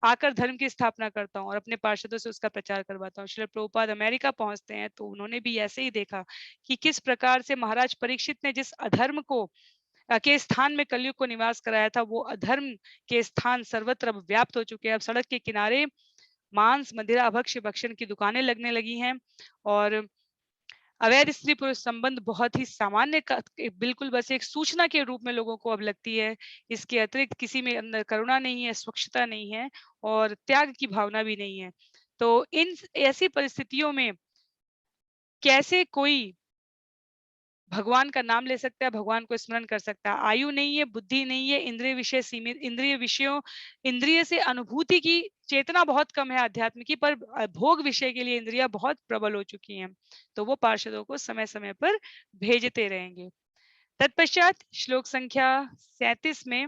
आकर धर्म की स्थापना करता हूँ और अपने पार्षदों से उसका प्रचार करवाता हूँ। श्रील प्रभुपाद अमेरिका पहुंचते हैं तो उन्होंने भी ऐसे ही देखा कि किस प्रकार से महाराज परीक्षित ने जिस अधर्म को के स्थान में कलयुग को निवास कराया था, वो अधर्म के स्थान सर्वत्र अब व्याप्त हो चुके हैं। अब सड़क के किनारे मांस मदिरा भक्ष्य भक्षण की दुकानें लगने लगी हैं और अवैध स्त्री पुरुष संबंध बहुत ही सामान्य बिल्कुल बस एक सूचना के रूप में लोगों को अब लगती है। इसके अतिरिक्त किसी में अंदर करुणा नहीं है, स्वच्छता नहीं है और त्याग की भावना भी नहीं है। तो इन ऐसी परिस्थितियों में कैसे कोई भगवान का नाम ले सकता है, भगवान को स्मरण कर सकता है? आयु नहीं है, बुद्धि नहीं है, इंद्रिय विषय सीमित, इंद्रिय विषयों इंद्रिय से अनुभूति की चेतना बहुत कम है अध्यात्म की, पर भोग विषय के लिए इंद्रियां बहुत प्रबल हो चुकी हैं। तो वो पार्षदों को समय समय पर भेजते रहेंगे। तत्पश्चात श्लोक संख्या 37 में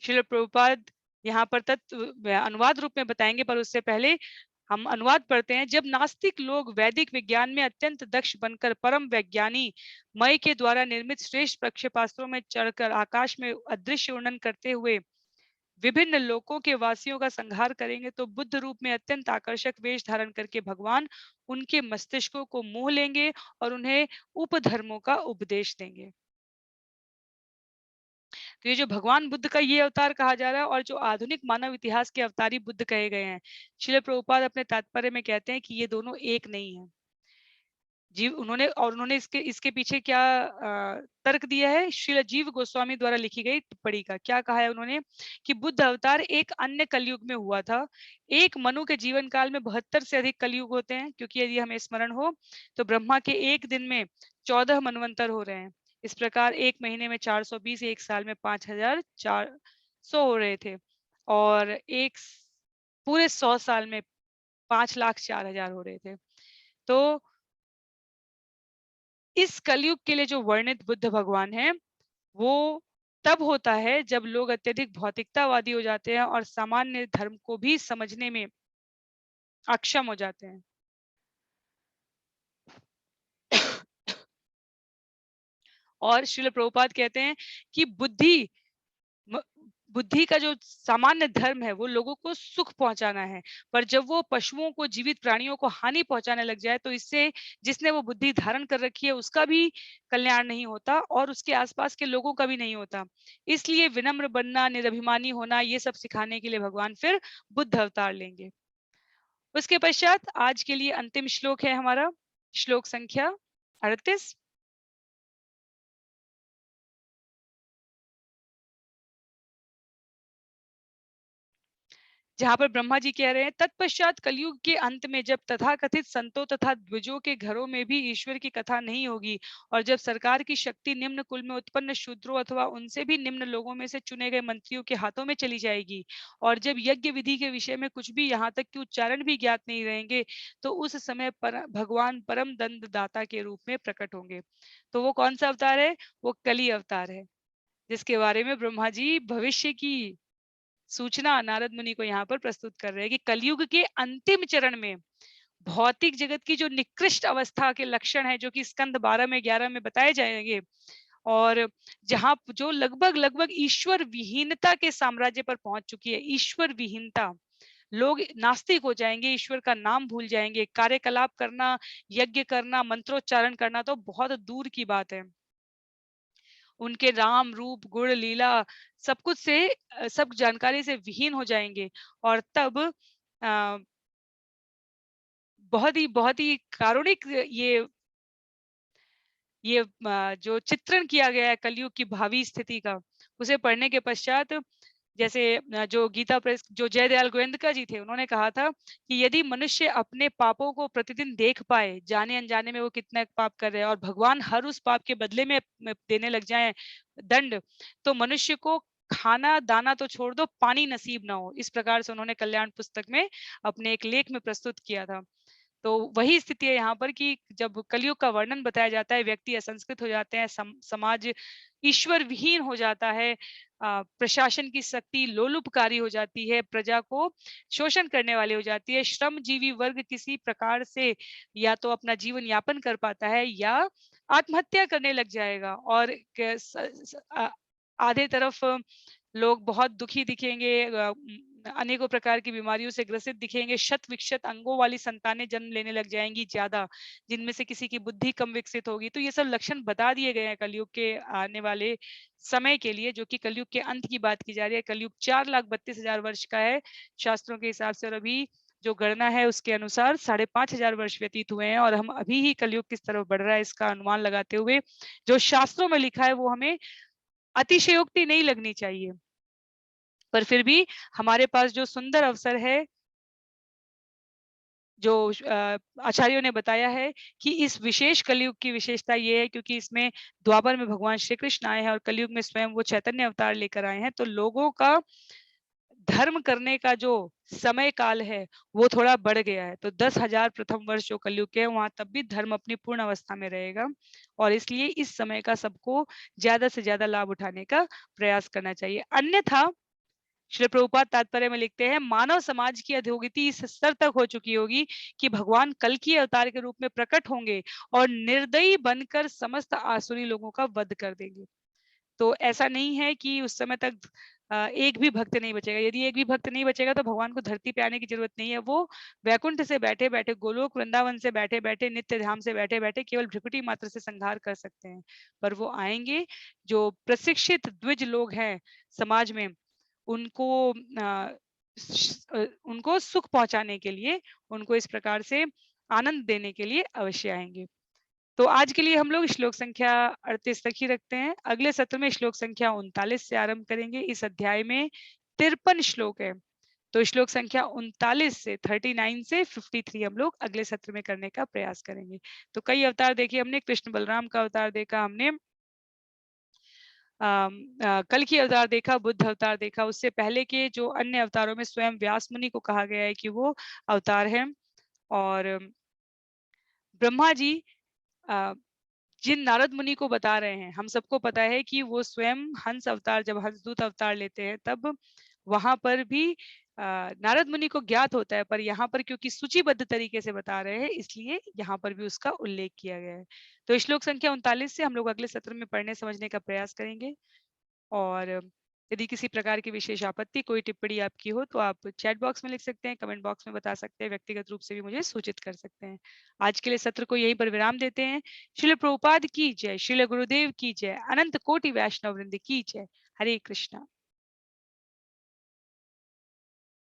श्रील प्रभुपाद यहाँ पर तत्व अनुवाद रूप में बताएंगे, पर उससे पहले हम अनुवाद पढ़ते हैं। जब नास्तिक लोग वैदिक विज्ञान में अत्यंत दक्ष बनकर परम वैज्ञानी मय के द्वारा निर्मित श्रेष्ठ प्रक्षेपास्त्रों में चढ़कर आकाश में अदृश्य उड़न करते हुए विभिन्न लोकों के वासियों का संहार करेंगे, तो बुद्ध रूप में अत्यंत आकर्षक वेश धारण करके भगवान उनके मस्तिष्कों को मोह लेंगे और उन्हें उपधर्मों का उपदेश देंगे। तो ये जो भगवान बुद्ध का ये अवतार कहा जा रहा है और जो आधुनिक मानव इतिहास के अवतारी बुद्ध कहे गए हैं, श्रील प्रभुपाद अपने तात्पर्य में कहते हैं कि ये दोनों एक नहीं है। जीव उन्होंने इसके इसके पीछे क्या तर्क दिया है? श्रील जीव गोस्वामी द्वारा लिखी गई टिप्पणी का क्या कहा है उन्होंने कि बुद्ध अवतार एक अन्य कलयुग में हुआ था। एक मनु के जीवन काल में 72 से अधिक कलयुग होते हैं, क्योंकि यदि हमें स्मरण हो तो ब्रह्मा के एक दिन में 14 मनवंतर हो रहे हैं। इस प्रकार एक महीने में 420, एक साल में 5400 हो रहे थे और एक पूरे 100 साल में 5,04,000 हो रहे थे। तो इस कलयुग के लिए जो वर्णित बुद्ध भगवान है, वो तब होता है जब लोग अत्यधिक भौतिकतावादी हो जाते हैं और सामान्य धर्म को भी समझने में अक्षम हो जाते हैं। और श्रील प्रभुपाद कहते हैं कि म बुद्धि का जो सामान्य धर्म है वो लोगों को सुख पहुंचाना है, पर जब वो पशुओं को, जीवित प्राणियों को हानि पहुंचाने लग जाए तो इससे जिसने वो बुद्धि धारण कर रखी है उसका भी कल्याण नहीं होता और उसके आसपास के लोगों का भी नहीं होता। इसलिए विनम्र बनना, निरभिमानी होना, ये सब सिखाने के लिए भगवान फिर बुद्ध अवतार लेंगे। उसके पश्चात आज के लिए अंतिम श्लोक है हमारा, श्लोक संख्या 38। जहाँ पर ब्रह्मा जी कह रहे हैं, तत्पश्चात कलयुग के अंत में जब तथाकथित संतों तथा द्विजों के घरों में भी ईश्वर की कथा नहीं होगी और जब सरकार की शक्ति निम्न कुल में उत्पन्न शूद्रों अथवा उनसे भी निम्न लोगों में से चुने गए मंत्रियों के हाथों में चली जाएगी और जब यज्ञ विधि के विषय में कुछ भी यहाँ तक कि उच्चारण भी ज्ञात नहीं रहेंगे, तो उस समय भगवान परम दंड दाता के रूप में प्रकट होंगे। तो वो कौन सा अवतार है? वो कली अवतार है, जिसके बारे में ब्रह्मा जी भविष्य की सूचना नारद मुनि को यहाँ पर प्रस्तुत कर रहे हैं कि कलयुग के अंतिम चरण में भौतिक जगत की जो निकृष्ट अवस्था के लक्षण है, जो कि स्कंद 12 में 11 में बताए जाएंगे, और जहां जो लगभग लगभग ईश्वर विहीनता के साम्राज्य पर पहुंच चुकी है। ईश्वर विहीनता, लोग नास्तिक हो जाएंगे, ईश्वर का नाम भूल जाएंगे, कार्यकलाप करना, यज्ञ करना, मंत्रोच्चारण करना तो बहुत दूर की बात है। उनके राम रूप, गुण, लीला सब कुछ से सब जानकारी से विहीन हो जाएंगे और तब बहुत ही कारुणिक ये जो चित्रण किया गया है कलयुग की भावी स्थिति का, उसे पढ़ने के पश्चात जैसे जो गीता प्रेस जो जयदयाल गोयंदका जी थे, उन्होंने कहा था कि यदि मनुष्य अपने पापों को प्रतिदिन देख पाए, जाने-अनजाने में वो कितना पाप कर रहे हैं और भगवान हर उस पाप के बदले में देने लग जाएँ दंड, तो मनुष्य को खाना-दाना तो छोड़ दो, पानी नसीब ना हो। इस प्रकार से उन्होंने कल्याण पुस्तक में अपने एक लेख में प्रस्तुत किया था। तो वही स्थिति है यहाँ पर कि जब कलयुग का वर्णन बताया जाता है, व्यक्ति असंस्कृत हो जाते हैं, समाज ईश्वर विहीन हो जाता है, प्रशासन की शक्ति लोलुपकारी हो जाती है, प्रजा को शोषण करने वाली हो जाती है, श्रमजीवी वर्ग किसी प्रकार से या तो अपना जीवन यापन कर पाता है या आत्महत्या करने लग जाएगा और आधे तरफ लोग बहुत दुखी दिखेंगे, अनेकों प्रकार की बीमारियों से ग्रसित दिखेंगे, शत-विक्षत अंगों वाली संतानें जन्म लेने लग जाएँगी ज़्यादा, जिनमें से किसी की बुद्धि कम विकसित होगी। तो ये सब लक्षण बता दिए गए हैं कलयुग के आने वाले समय के लिए, जो कि कलयुग के अंत की बात की जा रही है। कलयुग 4,32,000 वर्ष का है, शास्त्रों के हिसाब से, और अभी जो गणना है उसके अनुसार 5,500 वर्ष व्यतीत हुए हैं और हम अभी ही कलयुग किस तरफ बढ़ रहा है इसका अनुमान लगाते हुए, जो शास्त्रों में लिखा है वो हमें अतिशयोक्ति नहीं लगनी चाहिए। पर फिर भी हमारे पास जो सुंदर अवसर है, जो आचार्यों ने बताया है कि इस विशेष कलयुग की विशेषता ये है क्योंकि इसमें द्वापर में भगवान श्री कृष्ण आए हैं और कलयुग में स्वयं वो चैतन्य अवतार लेकर आए हैं, तो लोगों का धर्म करने का जो समय काल है वो थोड़ा बढ़ गया है। तो 10,000 प्रथम वर्ष जो कलयुग के है वहां तब भी धर्म अपनी पूर्ण अवस्था में रहेगा और इसलिए इस समय का सबको ज्यादा से ज्यादा लाभ उठाने का प्रयास करना चाहिए। अन्यथा श्री प्रभुपाद तात्पर्य में लिखते हैं, मानव समाज की अधोगति इस स्तर तक हो चुकी होगी कि भगवान कल की अवतार के रूप में प्रकट होंगे और निर्दयी बनकर समस्त आसुरी लोगों का वध कर देंगे। तो ऐसा नहीं है कि उस समय तक एक भी भक्त नहीं बचेगा। यदि एक भी भक्त नहीं बचेगा तो भगवान को धरती पे आने की जरूरत नहीं है। वो वैकुंठ से बैठे-बैठे, गोलोक वृंदावन से बैठे-बैठे, नित्य धाम से बैठे-बैठे केवल भ्रिकुटी मात्र से संहार कर सकते हैं। पर वो आएंगे, जो प्रशिक्षित द्विज लोग हैं समाज में, उनको उनको सुख पहुंचाने के लिए, उनको इस प्रकार से आनंद देने के लिए अवश्य आएंगे। तो आज के लिए हम लोग श्लोक संख्या 38 तक ही रखते हैं। अगले सत्र में श्लोक संख्या 39 से आरंभ करेंगे। इस अध्याय में 53 श्लोक है, तो श्लोक संख्या 39 से 39 से 53 हम लोग अगले सत्र में करने का प्रयास करेंगे। तो कई अवतार देखे हमने, कृष्ण बलराम का अवतार देखा हमने, कल की अवतार देखा, बुद्ध अवतार देखा, उससे पहले के जो अन्य अवतारों में स्वयं व्यास मुनि को कहा गया है कि वो अवतार है। और ब्रह्मा जी जिन नारद मुनि को बता रहे हैं, हम सबको पता है कि वो स्वयं हंस अवतार, जब हंसदूत अवतार लेते हैं तब वहां पर भी नारद मुनि को ज्ञात होता है, पर यहाँ पर क्योंकि सूचीबद्ध तरीके से बता रहे हैं इसलिए यहाँ पर भी उसका उल्लेख किया गया है। तो श्लोक संख्या 39 से हम लोग अगले सत्र में पढ़ने समझने का प्रयास करेंगे। और यदि किसी प्रकार की विशेष आपत्ति, कोई टिप्पणी आपकी हो तो आप चैट बॉक्स में लिख सकते हैं, कमेंट बॉक्स में बता सकते हैं, व्यक्तिगत रूप से भी मुझे सूचित कर सकते हैं। आज के लिए सत्र को यहीं पर विराम देते हैं। श्रील प्रभुपाद की जय, श्रील गुरुदेव की जय, अनंत कोटि वैष्णव वृंद की जय। हरे कृष्णा।